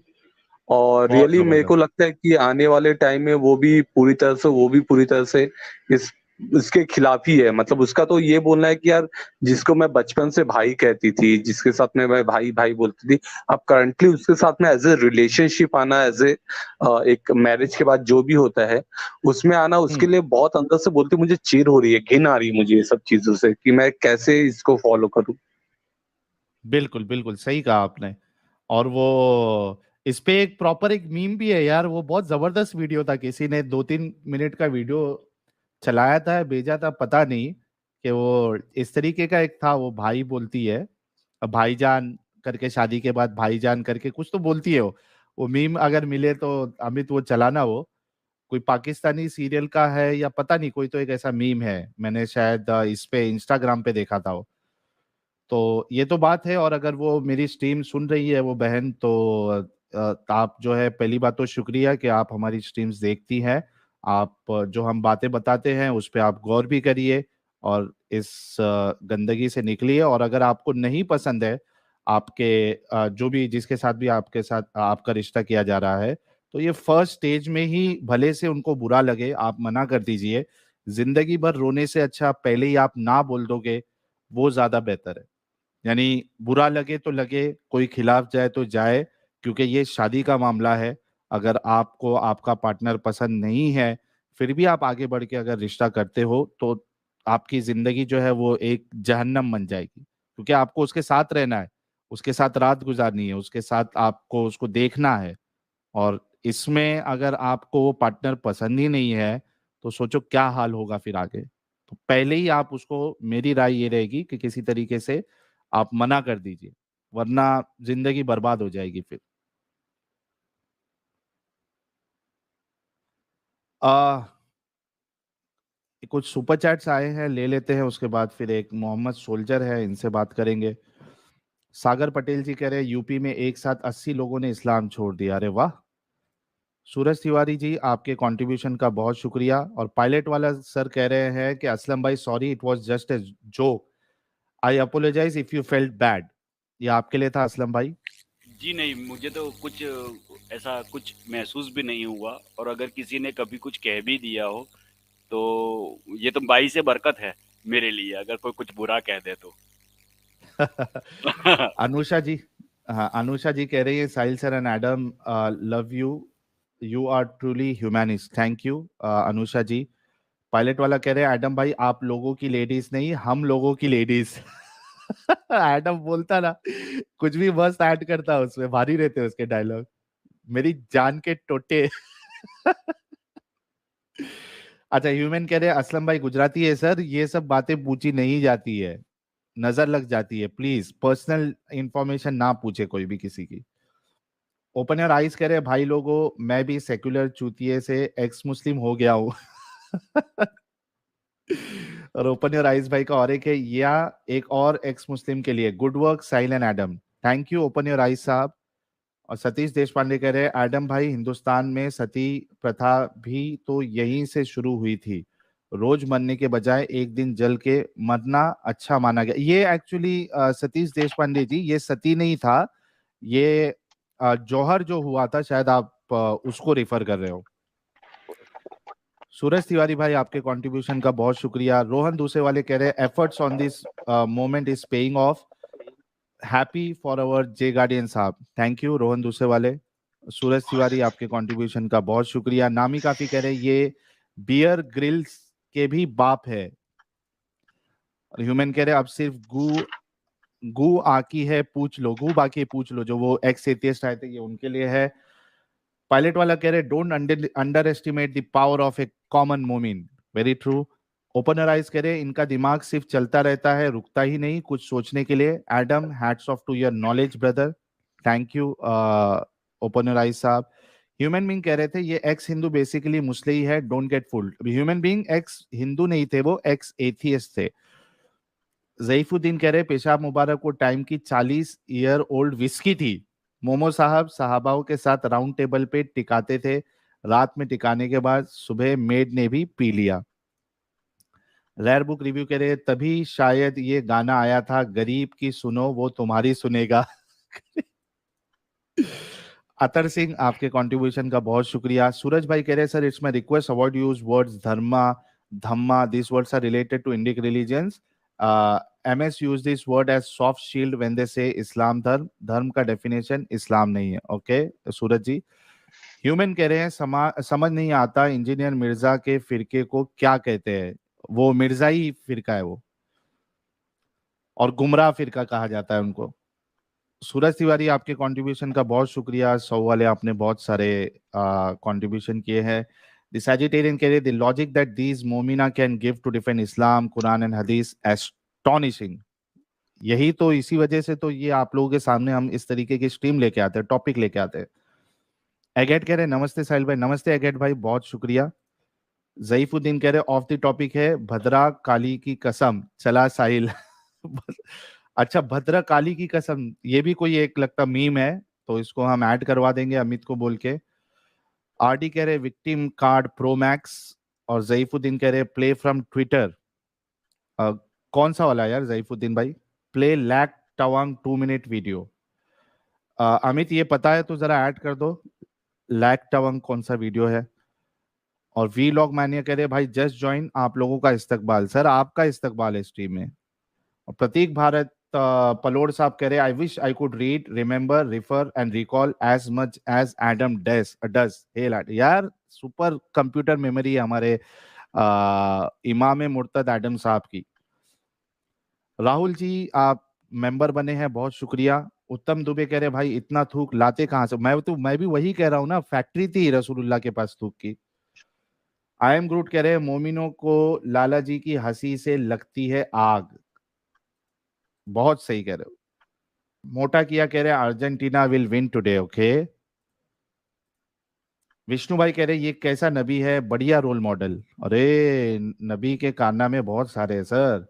और बहुत रियली मेरे को जबरदस्त। लगता है कि आने वाले टाइम में वो भी पूरी तरह से इस इसके खिलाफ ही है। मतलब उसका तो ये बोलना है कि यार, जिसको मैं बचपन से भाई कहती थी, जिसके साथ में मैं भाई भाई बोलती थी, अब करंटली उसके साथ में एज ए रिलेशनशिप आना, एज ए एक मैरिज के बाद जो भी होता है उसमें आना, उसके लिए बहुत अंदर से बोलती मुझे चिढ़ हो रही है, घिन आ रही है मुझे ये सब चीजों से कि मैं कैसे इसको फॉलो करूं। बिल्कुल बिल्कुल सही कहा आपने। और वो इस पे एक प्रॉपर एक मीम भी है यार, वो बहुत जबरदस्त वीडियो था, किसी ने 2-3 मिनट का वीडियो चलाया था, भेजा था, पता नहीं कि वो इस तरीके का एक था। वो भाई बोलती है, भाईजान करके शादी के बाद भाईजान करके कुछ तो बोलती है वो मीम अगर मिले तो अमित वो चलाना, वो कोई पाकिस्तानी सीरियल का है या पता नहीं, कोई तो एक ऐसा मीम है, मैंने शायद इस पे इंस्टाग्राम पे देखा था वो। तो ये तो बात है। और अगर वो मेरी स्ट्रीम सुन रही है वो बहन, तो आप जो है, पहली बात तो शुक्रिया कि आप हमारी स्ट्रीम्स देखती हैं। आप जो हम बातें बताते हैं उस पर आप गौर भी करिए और इस गंदगी से निकलिए। और अगर आपको नहीं पसंद है आपके जो भी जिसके साथ भी आपके साथ आपका रिश्ता किया जा रहा है, तो ये फर्स्ट स्टेज में ही भले से उनको बुरा लगे, आप मना कर दीजिए। जिंदगी भर रोने से अच्छा पहले ही आप ना बोल दोगे, वो ज्यादा बेहतर है। यानी बुरा लगे तो लगे, कोई खिलाफ जाए तो जाए, क्योंकि ये शादी का मामला है। अगर आपको आपका पार्टनर पसंद नहीं है, फिर भी आप आगे बढ़ के अगर रिश्ता करते हो, तो आपकी जिंदगी जो है वो एक जहन्नम बन जाएगी, क्योंकि आपको उसके साथ रहना है, उसके साथ रात गुजारनी है, उसके साथ आपको उसको देखना है। और इसमें अगर आपको वो पार्टनर पसंद ही नहीं है, तो सोचो क्या हाल होगा फिर आगे। तो पहले ही आप उसको, मेरी राय ये रहेगी कि किसी तरीके से आप मना कर दीजिए, वरना जिंदगी बर्बाद हो जाएगी फिर। आ कुछ सुपर चैट्स आए हैं, ले लेते हैं, उसके बाद फिर एक मोहम्मद सोल्जर है, इनसे बात करेंगे। सागर पटेल जी कह रहे हैं यूपी में एक साथ 80 लोगों ने इस्लाम छोड़ दिया, अरे वाह। सूरज तिवारी जी, आपके कंट्रीब्यूशन का बहुत शुक्रिया। और पायलट वाला सर कह रहे हैं कि असलम भाई sorry, it was just a joke, I apologise if you felt bad. ये आपके लिए था असलम भाई। जी नहीं, मुझे तो कुछ ऐसा कुछ महसूस भी नहीं हुआ, और अगर किसी ने कभी कुछ कह भी दिया हो तो ये तो बाई से बरकत है मेरे लिए, अगर कोई कुछ बुरा कह दे तो। अनुषा जी, हाँ अनुषा जी कह रही है Sahil sir and Adam love you, you are truly humanist, thank you Anusha ji. Pilot वाला कह रहे हैं एडम भाई आप लोगों की लेडीज नहीं, हम लोगों की लेडीज। एडम बोलता ना, कुछ भी मस्त ऐड करता, उसमें भारी रहते उसके डायलॉग, मेरी जान के टोटे। अच्छा, ह्यूमन कह रहे हैं असलम भाई गुजराती है सर, ये सब बातें पूछी नहीं जाती है, नजर लग जाती है, प्लीज पर्सनल इंफॉर्मेशन ना पूछे कोई भी किसी की। ओपन योर आइज कह रहे हैं भाई लोगों, मैं भी सेक्युलर चूतिए से एक्स मुस्लिम हो गया हूँ। और ओपन योर आइज भाई का और एक है, या एक और एक्स मुस्लिम के लिए good work Sahil and Adam, thank you open your eyes साहब। और सतीश देश पांडे कह रहे हैं एडम भाई हिंदुस्तान में सती प्रथा भी तो यहीं से शुरू हुई थी, रोज मरने के बजाय एक दिन जल के मरना अच्छा माना गया। ये एक्चुअली सतीश देश पांडे जी, ये सती नहीं था, ये जौहर जो हुआ था, शायद आप उसको रेफर कर रहे हो। सूरज तिवारी भाई, आपके कंट्रीब्यूशन का बहुत शुक्रिया। रोहन दूसरे वाले कह रहे हैं efforts on this moment is paying off, happy for our J guardian साहब, थैंक यू रोहन दूसरे वाले। सूरज तिवारी, आपके कंट्रीब्यूशन का बहुत शुक्रिया। नामी काफी कह रहे हैं ये बियर ग्रिल्स के भी बाप है। और ह्यूमन कह रहे हैं अब सिर्फ गु आकी है पूछ लो, गु बाकी पूछ लो, जो वो एक्स एथियस्ट आए थे, ये उनके लिए है। पायलट वाला कह रहे don't under estimate the power of A common मोमिन, वेरी ट्रू। ओपनर आइज कह रहे इनका दिमाग सिर्फ चलता रहता है, रुकता ही नहीं कुछ सोचने के लिए। Adam hats off to your knowledge brother, thank you opener eyes साहब। ह्यूमन बीइंग कह रहे थे ये एक्स हिंदू बेसिकली मुस्लिम है, don't get fooled. Human being ex Hindu नहीं थे, वो एक्स एथियस्ट थे। जईफुद्दीन कह रहे पेशाब मुबारक वो टाइम की 40 ईयर ओल्ड विस्की थी, मोमो साहब सहाबाओं के साथ राउंड टेबल पे टिकाते थे, रात में टिकाने के बाद सुबह मेड ने भी पी लिया। रेयर बुक रिव्यू कह रहे तभी शायद ये गाना आया था, गरीब की सुनो वो तुम्हारी सुनेगा। अतर सिंह, आपके कंट्रीब्यूशन का बहुत शुक्रिया। सूरज भाई कह रहे sir it's my request avoid use words Dharma Dhamma, this words are related to Indian religions, MS use this word as soft shield when they say इस्लाम धर्म, धर्म का डेफिनेशन इस्लाम नहीं है। ओके सूरज जी। ह्यूमन कह रहे हैं समझ नहीं आता इंजीनियर मिर्जा के फिरके को क्या कहते हैं, वो मिर्जा ही फिरका है वो, और गुमराह फिरका कहा जाता है उनको। सूरज तिवारी, आपके कंट्रीब्यूशन का बहुत शुक्रिया। 100 वाले आपने बहुत सारे कंट्रीब्यूशन किए हैं। The Sagittarian कह रहे the logic that these momina can give to defend Islam, Quran and Hadith astonishing. यही तो, इसी वजह से तो ये आप लोगों के सामने हम इस तरीके की स्ट्रीम लेके आते हैं, टॉपिक लेके आते हैं। एगेट कह रहे नमस्ते साहिल भाई। नमस्ते एगेट भाई, बहुत शुक्रिया। जईफुद्दीन कह रहे ऑफ द टॉपिक है, भद्रा काली की कसम चला साहिल। अच्छा, भद्रा काली की कसम, ये भी कोई एक लगता मीम है, तो इसको हम ऐड करवा देंगे अमित को बोल के। आरडी कह रहे विक्टिम कार्ड प्रो मैक्स, और जईफुद्दीन कह रहे प्ले फ्रॉम ट्विटर। कौन सा वाला यार जईफुद्दीन भाई? प्ले लैक टवांग 2 मिनट वीडियो। अमित ये पता है तो जरा ऐड कर दो, लैक टवांग कौन सा वीडियो है। और वी लॉग मैनिया कह रहे भाई जस्ट ज्वाइन, आप लोगों का इस्तकबाल। सर आपका इस्तकबाल है स्ट्रीम में। और प्रतीक भारत पलोड साहब कह रहे I wish I could read, remember, refer and recall as much as Adam does. यार सुपर कंप्यूटर मेमोरी है हमारे इमाम मुर्तद एडम साहब की। राहुल जी आप मेंबर बने हैं, बहुत शुक्रिया। उत्तम दुबे कह रहे भाई इतना थूक लाते कहां से? मैं भी वही कह रहा हूं ना, फैक्ट्री थी रसूलुल्लाह के पास थूक की। आई एम ग्रूट कह रहे हैं मोमिनों को लाला जी की हंसी से लगती है आग। बहुत सही कह रहे हो। मोटा किया कह रहे हैं Argentina will win today, okay. Vishnu भाई कह रहे ये कैसा नबी है, बढ़िया रोल मॉडल। अरे नबी के कारनामे बहुत सारे हैं सर।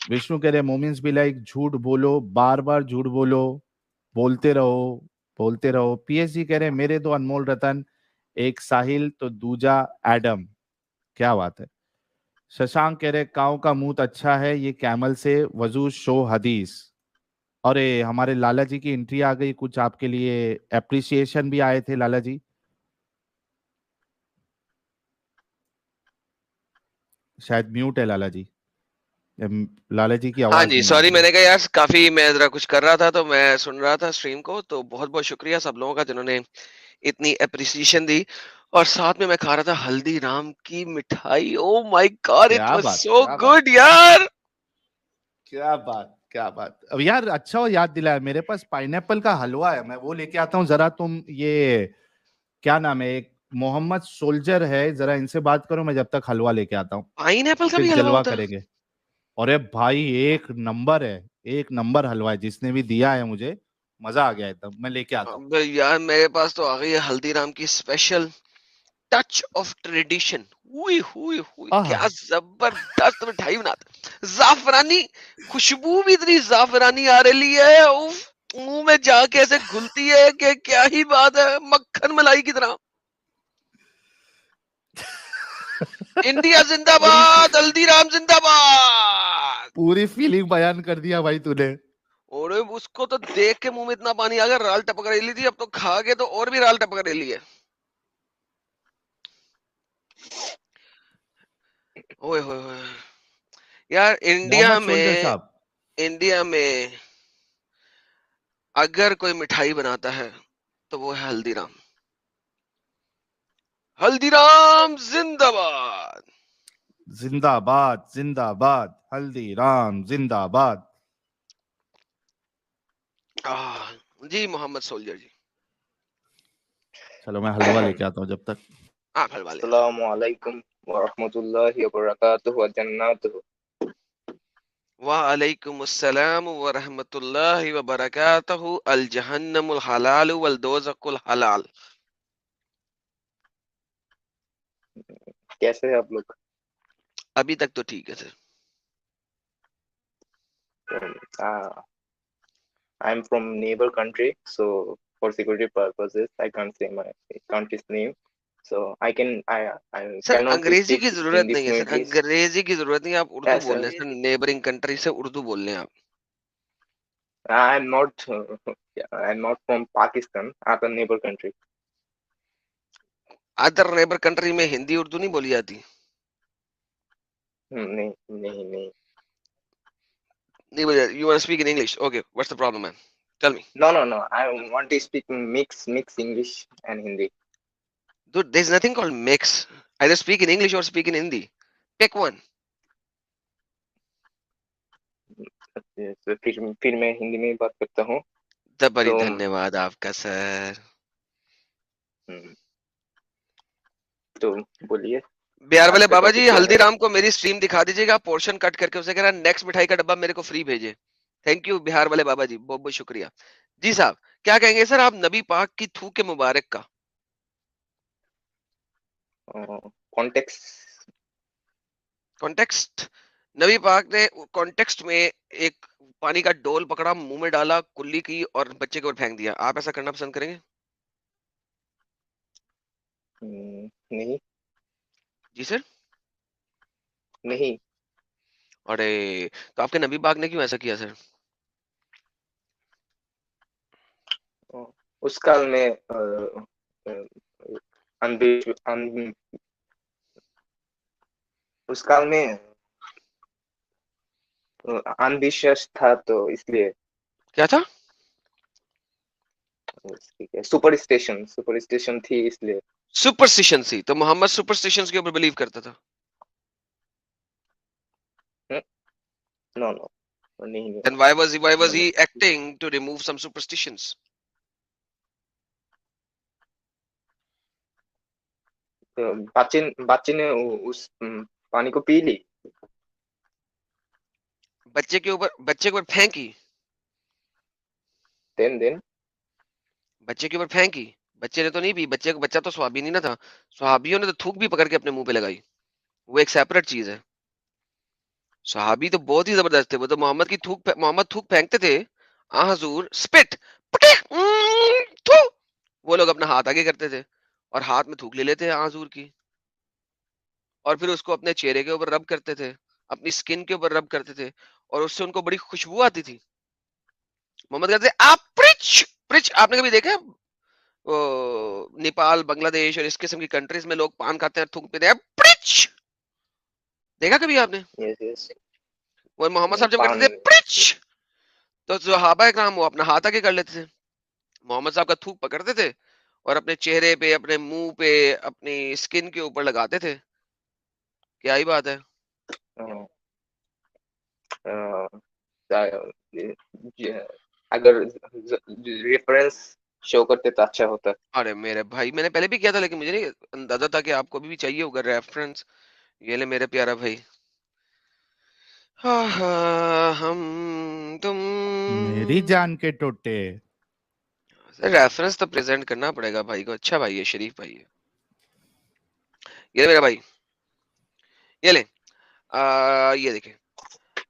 विष्णु कह रहे मोमिन्स भी लाइक झूठ बोलो, बार बार झूठ बोलो, बोलते रहो बोलते रहो। पीएसजी कह रहे मेरे दो अनमोल रतन, एक साहिल तो दूजा एडम। क्या बात है। शशांक कह रहे काऊ का मुंह अच्छा है, ये कैमल से वजू शो हदीस। अरे हमारे लाला जी की एंट्री आ गई, कुछ आपके लिए एप्रिसिएशन भी आए थे लाला जी। शायद म्यूट है लाला जी, लाला जी की हाँ आवाज जी, नहीं आ सॉरी, रही है। मैंने कहा यार काफी मैं जरा कुछ कर रहा था तो मैं सुन रहा था स्ट्रीम को, तो बहुत बहुत शुक्रिया सब लोगों का जिन्होंने इतनी अप्रिसिएशन दी। और साथ में मैं खा रहा था हल्दीराम की मिठाई। ओ माय गॉड, इट क्या वाज बात, सो क्या बात, गुड यार। क्या बात, क्या बात। अब यार अच्छा हो याद दिलाया, मेरे पास पाइनएप्पल का हलवा है, मैं वो लेके आता हूँ। जरा तुम ये क्या नाम है, एक मोहम्मद सोल्जर है, जरा इनसे बात करो, मैं जब तक हलवा लेके आता हूँ, पाइनएप्पल का फिर भी हलवा जलवा होता है? करेंगे। अरे भाई एक नंबर है, एक नंबर हलवा है, जिसने भी दिया है मुझे मजा आ गया एकदम। मैं लेके आता हूँ। अब यार मेरे पास तो आ गई है हल्दीराम की स्पेशल टच ऑफ ट्रेडिशन। हुई हुई हुई, आह, क्या जबरदस्त मिठाई बनाता। जाफरानी खुशबू भी इतनी जाफरानी आ रही है, उफ, मुंह में जाके ऐसे घुलती है कि क्या ही बात है, मक्खन मलाई की तरह। इंडिया पूरी जिंदाबाद, हल्दीराम जिंदाबाद। पूरी फीलिंग बयान कर दिया भाई तूने। और उसको तो देख के मुंह में इतना पानी आ गया, राल टपक रही थी, अब तो खा के तो और भी राल टपक रही है। ओए होए होए यार, मोहम्मद सोल्जर साहब, इंडिया में अगर कोई मिठाई बनाता है तो वो है हल्दीराम। हल्दीराम जिंदाबाद। जिंदाबाद जिंदाबाद, हल्दीराम जिंदाबाद। जी मोहम्मद सोल्जर जी, चलो मैं हलवा लेके आता हूँ जब तक। आप हलवा ले। अस्सलामुअलैकुम वरहमतुल्लाहि वबरकातुहु व जन्नतुहु। वालेकुम अस्सलाम व रहमतुल्लाहि व बरकातहू, अल जहन्नमुल हलाल वल दोज़कुल हलाल। कैसे हैं आप लोग? अभी तक तो ठीक है sir. I am from neighbour country, so for security purposes I can't say my country's name, so I sir cannot अंग्रेजी speak की जरूरत Hindi नहीं है, सर fluently. अंग्रेजी की जरूरत नहीं है, आप उर्दू Yes बोल sir, रहे हैं सर, नेबरिंग कंट्री से उर्दू बोल रहे हैं आप। I'm not I'm not from Pakistan, other neighbor country. Other neighbour country में हिंदी उर्दू नहीं बोली जाती? नहीं नहीं नहीं, नहीं बोली जाती। You want to speak in English? Okay, what's the problem, man? Tell me. no, I want to speak mix English and Hindi. Dude, there's nothing called mix. Either speak in English or speak in Hindi. Pick one. तो फिर मैं हिंदी में ही बात करता हूँ। बड़ी तो धन्यवाद आपका सर। तो बोलिए। बिहार वाले आज का बाबा टॉपिक जी, क्या है? हल्दीराम को मेरी स्ट्रीम दिखा दीजिएगा, पोर्शन कट करके उसे कह रहा नेक्स्ट मिठाई का डब्बा मेरे को फ्री भेजे। थैंक यू बिहार वाले बाबा जी, बहुत बहुत शुक्रिया। जी साहब, क्या कहेंगे सर आप नबी पाक की थूक के मुबारक का? कॉन्टेक्स्ट। कॉन्टेक्स्ट। नबी पाक ने कॉन्टेक्स्ट में एक पानी का डोल पकड़ा, मुंह में डाला, कुल्ली की और बच्चे के ऊपर फेंक दिया। आप ऐसा करना पसंद करेंगे? नहीं। जी सर। नहीं। अरे, तो आपके नबी पाक ने क्यों ऐसा किया सर? उस काल में उस काल में अंधविश्वास था, तो इसलिए। क्या था? सुपरस्टिशन थी, इसलिए। सुपरस्टिशन थी, तो मोहम्मद सुपरस्टिशंस के ऊपर बिलीव करता था? नो नो, नहीं। Then why was he acting to remove some superstitions? तो बच्चे ने उस पानी को पी ली। बच्चे के ऊपर फेंकी? देन बच्चे के ऊपर फेंकी? बच्चे ने तो नहीं पी, बच्चा तो स्वाबी नहीं ना था। स्वाबियों ने तो थूक भी पकड़ के अपने मुंह पे लगाई, वो एक सेपरेट चीज है। सहाबी तो बहुत ही जबरदस्त थे, वो तो मोहम्मद थूक फेंकते थे, आ हजूर स्पिट थू, वो लोग अपना हाथ आगे करते थे और हाथ में थूक ले लेते आ हजूर की, और फिर उसको अपने चेहरे के ऊपर रब करते थे, अपनी स्किन के ऊपर रब करते थे, और उससे उनको बड़ी खुशबू आती थी। मोहम्मद कहते आप प्रिच प्रिच। आपने कभी देखा वो नेपाल, बांग्लादेश और इस किस्म की कंट्रीज में लोग पान खाते हैं, थूक पीते हैं, प्रिच? देखा कभी आपने? यस। वो मोहम्मद साहब जब पान। करते थे प्रिच, तो सहाबा इकराम वो अपना हाथ आगे कर लेते थे, मोहम्मद साहब का थूक पकड़ते थे और अपने चेहरे पे, अपने मुंह पे, अपनी स्किन के ऊपर लगाते थे। क्या ही बात है। अगर रेफरेंस शो करते तो अच्छा होता। अरे मेरे भाई, मैंने पहले भी किया था, लेकिन मुझे नहीं अंदाजा था कि आपको भी चाहिए होगा रेफरेंस। ये ले मेरे प्यारा भाई। हम तुम मेरी जान के टोटे। रेफरेंस तो प्रेजेंट करना पड़ेगा भाई को। अच्छा भाई है, शरीफ भाई है। ये ले मेरा भाई, ये ले। ये देखे,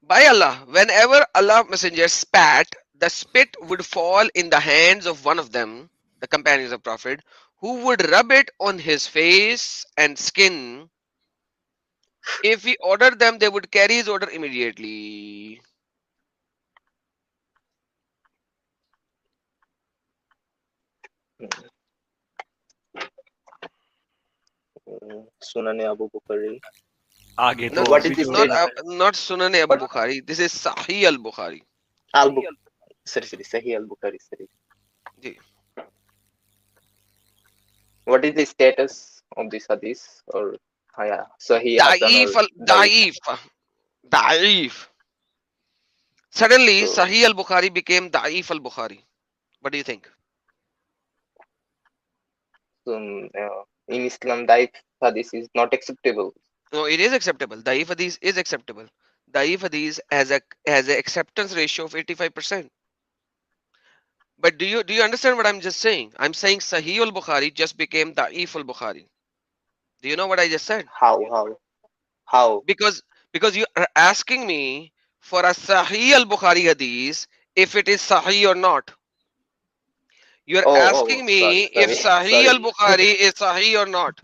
by Allah, whenever Allah messenger spat, the spit would fall in the hands of one of them, the companions of Prophet, who would rub it on his face and skin. If he ordered them, they would carry his order immediately. सुनने अबू बकरी। आगे No, तो What this is is this not state? not Sunan Abu What? Bukhari. This is Sahih al Bukhari. Sorry, Sahih al-Bukhari. Sorry. Ji. What is the status of this hadith? Or yeah, Sahih, Hasan, or Daif. Daif. Suddenly, So, Sahih al Bukhari became Daif al Bukhari. What do you think? in Islam, daif hadith is not acceptable. No, it is acceptable. Daif hadith is acceptable. Daif hadith has a acceptance ratio of 85%. But do you understand what I'm just saying? I'm saying Sahih al Bukhari just became Daif al Bukhari. Do you know what I just said? How? Because you are asking me for a Sahih al Bukhari hadith if it is Sahih or not. You're asking me if Sahih al Bukhari is Sahih or not.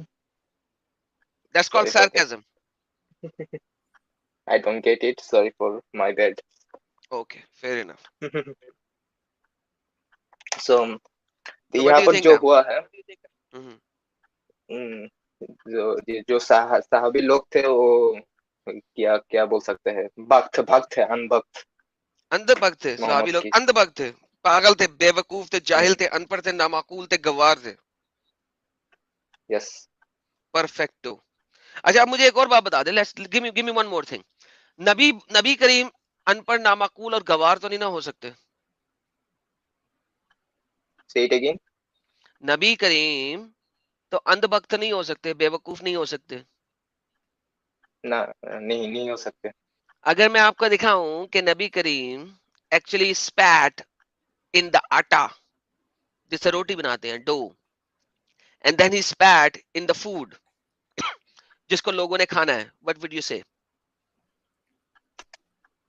That's called sarcasm. I don't get it. Sorry for my bad. Okay, fair enough. So, So what यहाँ do you पर think जो now? हुआ है, Mhm. जो साहबी लोग थे, वो क्या क्या बोल सकते हैं, भक्त थे, अनभक्त। अंधभक्त थे सहाबी लोग, अंधभक्त थे, पागल थे, बेवकूफ थे, जाहिल थे, अनपढ़ थे, नामाकूल थे, गवार थे। यस। परफेक्टो। अच्छा, आप मुझे एक और बात बता दे, let's give me one more thing. नबी करीम अनपढ़, नामाकूल और गवार तो नहीं ना हो सकते? से इट अगेन। नबी करीम तो अंधभक्त नहीं हो सकते, बेवकूफ नहीं हो सकते? ना, नहीं हो सकते। अगर मैं आपको दिखाऊं कि नबी करीम actually spat in the atta, जिससे रोटी बनाते हैं, dough, and then he spat in the food जिसको लोगों ने खाना है, what would you say?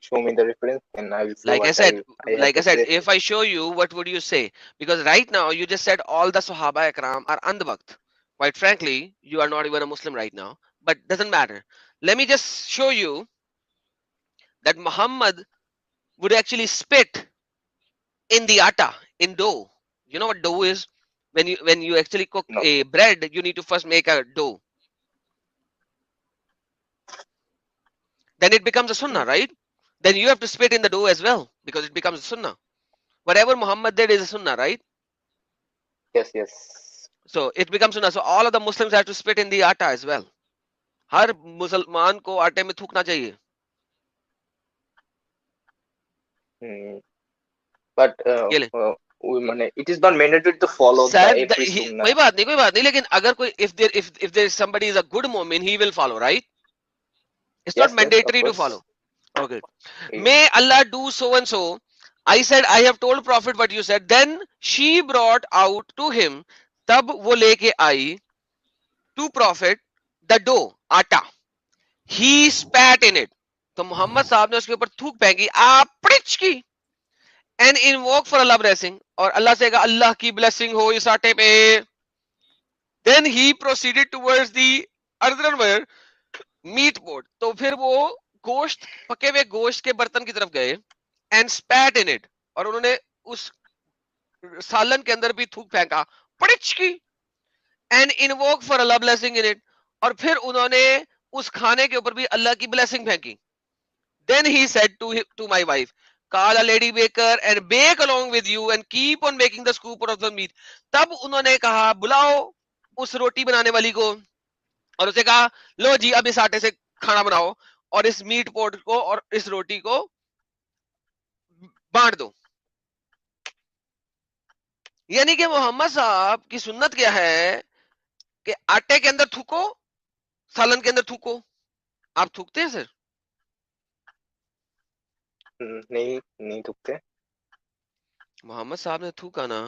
Show me the reference and I will say Like I what said, have to say. if I show you, what would you say? Because right now you just said all the Sahaba Ikram are andhbakt. Quite frankly, you are not even a Muslim right now, but doesn't matter. Let me just show you that Muhammad would actually spit in the atta, in dough. You know what dough is? When you actually cook No. a bread, you need to first make a dough. Then it becomes a sunnah, right? Then you have to spit in the dough as well because it becomes a sunnah. Whatever Muhammad did is a sunnah, right? Yes, yes. So it becomes sunnah. So all of the Muslims have to spit in the atta as well. हर मुसलमान को आटे में थूकना चाहिए. But ये ले. it is not mandatory to follow the Sir, every sunnah. कोई बात नहीं. लेकिन अगर कोई if there somebody is a good mu'min, he will follow, right? It's Yes, not mandatory yes, to follow. Okay. May Allah do so and so. I said, I have told Prophet what you said. Then she brought out to him. तब वो लेके आई to Prophet the dough, आटा. He spat in it. तो मोहम्मद साहब ने उसके ऊपर थूक फेंकी, आपड़िच की, and invoke for Allah blessing. और अल्लाह से कहा अल्लाह की blessing हो इस आटे पे. Then he proceeded towards the earthenware meat pot. तो फिर वो गोश्त, पके हुए गोश्त के बर्तन की तरफ गए and spat in it. और उन्होंने उस सालन के अंदर भी थूक फेंका, पड़िच की, and invoke for Allah blessing in it. और फिर उन्होंने उस खाने के ऊपर भी अल्लाह की blessing फेंकी. Then he said to my wife, call a lady baker and bake along with you and keep on making the scoop of the meat. तब उन्होंने कहा बुलाओ उस रोटी बनाने वाली को और उसे कहा लो जी अब इस आटे से खाना बनाओ और इस मीट पोट को और इस रोटी को बांट दो. यानी कि मोहम्मद साहब की सुन्नत क्या है कि आटे के अंदर थूको, सालन के अंदर थूको. आप थूकते हैं सर? नहीं थूकते. मोहम्मद साहब ने थूका ना,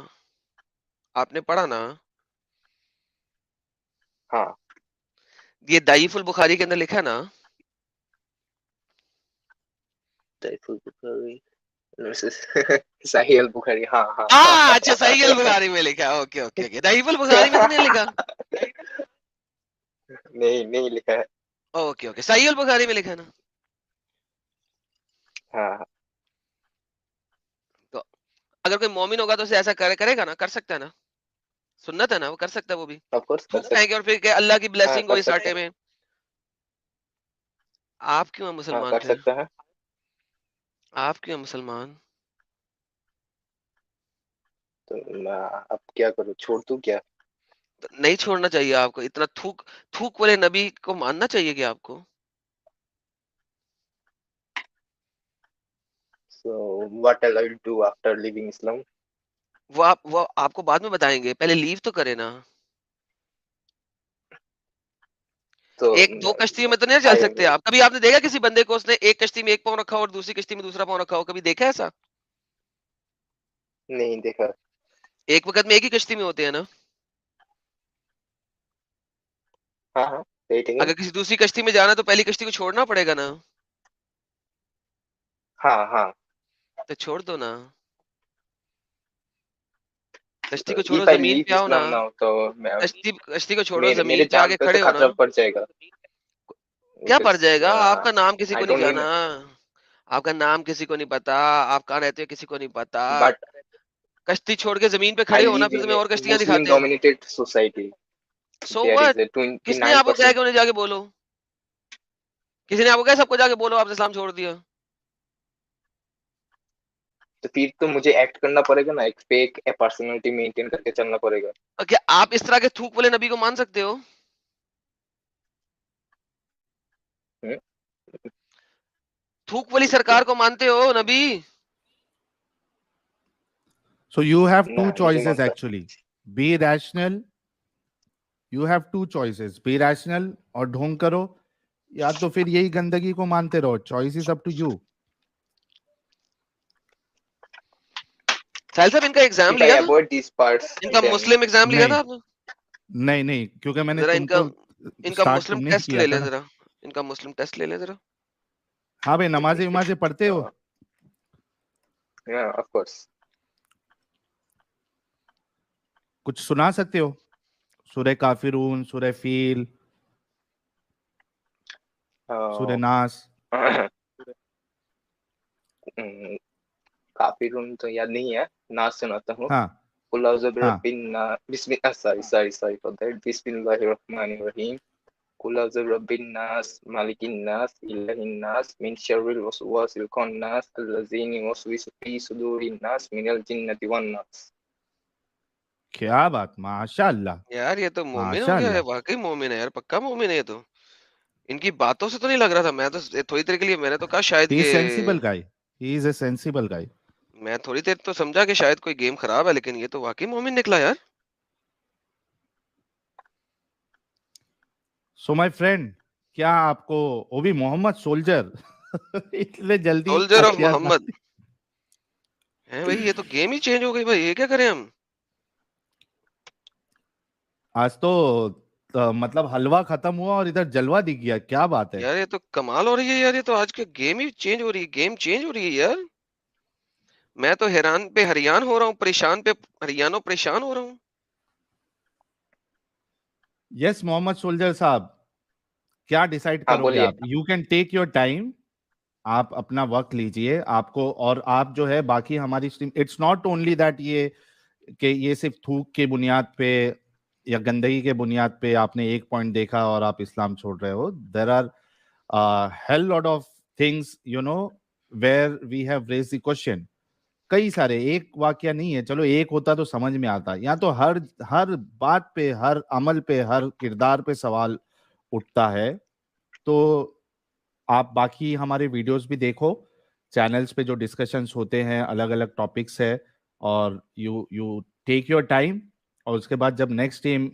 आपने पढ़ा ना? हाँ. ये दाईफुल बुखारी के अंदर लिखा ना? दाईफुल बुखारी, सही अल बुखारी. हाँ. अच्छा सही अल बुखारी में लिखा. ओके. दाईफुल बुखारी में तो नहीं लिखा? नहीं लिखा है. ओके. सही अल बुखारी में लिखा है ना? हाँ. तो अगर कोई मोमिन होगा तो उसे ऐसा करेगा ना, कर सकता है ना, सुन्नत है ना, वो कर सकता है वो भी. ऑफ कोर्स कर सकते हैं और फिर अल्लाह की ब्लेसिंग हो इस आटे में. आप क्यों मुसलमान कर सकते हैं. आप क्यों मुसलमान? तो अब क्या करूं, छोड़ दूं क्या? तो नहीं छोड़ना चाहिए आपको. इतना थूक वाले नबी को मानना चाहिए कि आपको. So what I will do after leaving Islam? वो आपको बाद में बताएंगे, पहले लीव तो करे ना. तो एक दो कश्तियों में तो नहीं चल सकते आप. कभी आपने देखा किसी बंदे को उसने एक कश्ती में एक पाँव रखा और दूसरी कश्ती में दूसरा पाँव रखा हो? कभी देखा ऐसा? नहीं देखा. एक वक्त में एक ही कश्ती में होते हैं ना? हाँ. अगर किसी दूसरी कश्ती में जाना तो पहली कश्ती को छोड़ना पड़ेगा ना? हाँ. तो छोड़ दो ना, कश्ती को छोड़ो, जमीन पे आओ ना. तो कश्ती को छोड़ो, जमीन पे आके खड़े हो ना. पड़ जाएगा. क्या पड़ जाएगा? आपका नाम किसी को नहीं जाना, आपका नाम किसी को नहीं पता, आप कहाँ रहते हो किसी को नहीं पता. कश्ती छोड़ के जमीन पे खड़े हो ना, फिर तुम्हें और कश्तियां दिखाते हैं. Dominated society. So what? किसने आपको कहा कि उन्हें जाके बोलो? किसी ने आपको कहा सबको जाके बोलो आपने इस्लाम छोड़ दिया? तो फिर तो मुझे एक्ट करना पड़ेगा ना, एक फेक पर्सनालिटी मेंटेन करके चलना पड़ेगा. क्या आप इस तरह के थूक वाले नबी को मान सकते हो? थूक वाली सरकार को मानते हो नबी? So you have two choices actually. Be rational. You have two choices. Be rational और ढोंग करो, या तो फिर यही गंदगी को मानते रहो. Choice is up to you. साहिल साहब इनका एग्जाम If I लिया था, avoid these parts, इनका then मुस्लिम एग्जाम लिया नहीं था आपने? नहीं नहीं, क्योंकि मैंने जरा इनका तुमको इनका स्टार्ट मुस्लिम तुमने ही टेस्ट किया ले था लें ना। जरा, इनका मुस्लिम टेस्ट ले लें जरा। हाँ भाई, नमाज़ें वमाज़ें पढ़ते हो? yeah, of course. कुछ सुना सकते हो? सूरह काफिरून, सूरह फील, सूरह Uh, नास। काफिरून तो याद नहीं है, नाज सुनाता हूँ। हाँ कुल औज़ु हाँ बिरब्बिन नास, बिस्मिल्लाह, sorry for that. बिस्मिल्लाहिर्रहमानिर्रहीम। कुल औज़ु बिरब्बिन नास, मालिकिन नास, इलाहिन नास, मिन शर्रिल वसवासिल खन्नास, अल्लज़ी युवस्विसु फी सुदूरिन नास, मिनल जिन्नति वन नास। क्या बात, माशाअल्लाह यार ये तो मोमिन हो गया है, माशाअल्लाह। वाकई मोमिन है यार, पक्का मोमिन है ये तो। इनकी बातों से तो नहीं लग रहा था, मैं तो थोड़ी देर के लिए मैंने तो कहा शायद ही इज ये, sensible guy, he is a sensible guy. मैं थोड़ी देर तो समझा कि शायद कोई गेम खराब है, लेकिन ये तो वाकई मोमिन निकला यार। सो माय फ्रेंड, क्या आपको वो भी मोहम्मद सोल्जर इतने जल्दी सोल्जर ऑफ हथियार मोहम्मद है भाई, ये तो गेम ही चेंज हो गई भाई, ये क्या करें हम। आज तो मतलब हलवा खत्म हुआ और इधर जलवा दिख गया, क्या बात है। यार ये तो कमाल हो रही है यार, ये तो आज के गेम ही चेंज हो रही है, गेम चेंज हो रही है यार। मैं तो हैरान पे हरियान हो रहा हूँ, परेशान पे हरियानो परेशान हो रहा हूँ। यस मोहम्मद सोल्जर साहब, क्या डिसाइड हाँ करोगे बोलिए। आप? You can take your time, आप अपना वक्त लीजिए आपको। और आप जो है बाकी हमारी stream, it's not only that ये कि ये सिर्फ थूक के बुनियाद पे या गंदगी के बुनियाद पे आपने एक पॉइंट देखा और आप इस्लाम छोड़ रहे हो। There are hell lot of things you know where we have raise the question. कई सारे, एक वाकया नहीं है, चलो एक होता तो समझ में आता, यहाँ तो हर हर बात पे, हर अमल पे, हर किरदार पे सवाल उठता है। तो आप बाकी हमारे वीडियोस भी देखो, चैनल्स पे जो डिस्कशंस होते हैं, अलग अलग टॉपिक्स है, और you you take your time. और उसके बाद जब नेक्स्ट टीम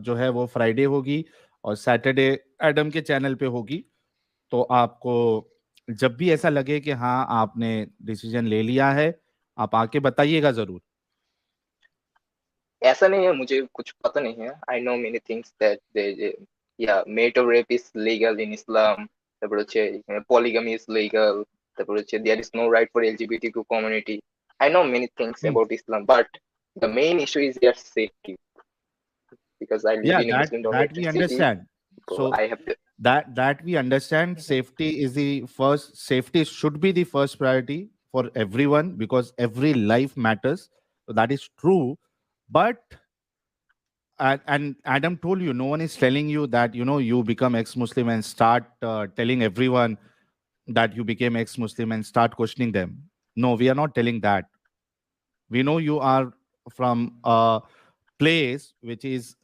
जो है वो फ्राइडे होगी और सैटरडे एडम के चैनल पे होगी, तो आपको जब भी ऐसा लगे कि हाँ आपने डिसीजन ले लिया है, आप आके बताइएगा जरूर। ऐसा नहीं है, मुझे कुछ पता नहीं है। I know many things that they, yeah, marital rape is legal in Islam. তারপর হচ্ছে polygamy is legal. তারপর হচ্ছে there is no right for LGBTQ community. I know many things about Islam, but the main issue is their safety, because I live Yeah, in a Muslim that we dominated city, understand. so So I have to. that we understand. Safety is the first. Safety should be the first priority for everyone because every life matters. So that is true. But and Adam told you, no one is telling you that you become ex-Muslim and start telling everyone that you became ex-Muslim and start questioning them. No, we are not telling that. We know you are from a place which is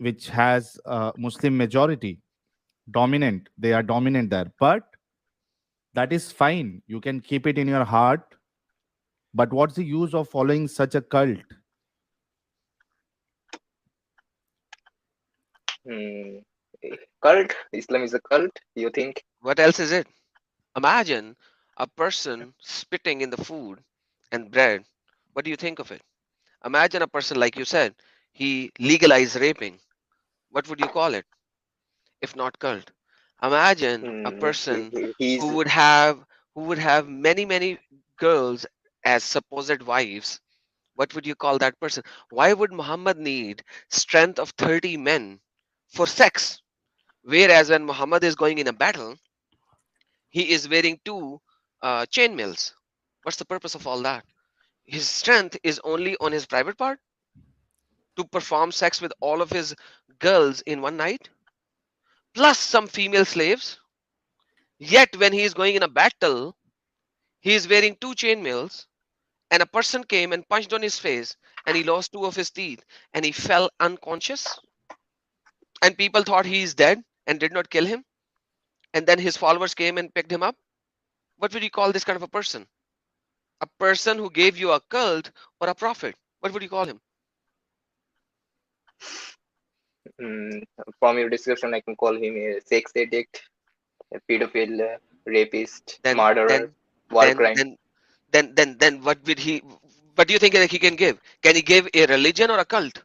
which has Muslim majority dominant. They are dominant there, but that is fine. You can keep it in your heart. But what's the use of following such a cult? Cult? Islam is a cult, you think? What else is it? Imagine a person spitting in the food and bread. What do you think of it? Imagine a person, like you said, he legalized raping. What would you call it if not cult? Imagine a person He's who would have many girls as supposed wives. What would you call that person? Why would Muhammad need strength of 30 men for sex? Whereas when Muhammad is going in a battle, he is wearing two chainmails. What's the purpose of all that? His strength is only on his private part to perform sex with all of his girls in one night, plus some female slaves. Yet when he is going in a battle, he is wearing two chainmails, and a person came and punched on his face, and he lost two of his teeth, and he fell unconscious. And people thought he is dead and did not kill him. And then his followers came and picked him up. What would you call this kind of a person? A person who gave you a cult or a prophet? What would you call him? from your description, I can call him a sex addict, a pedophile, rapist, Then murderer, then war then crime. then then what do you think that he can give? Can he give a religion or a cult?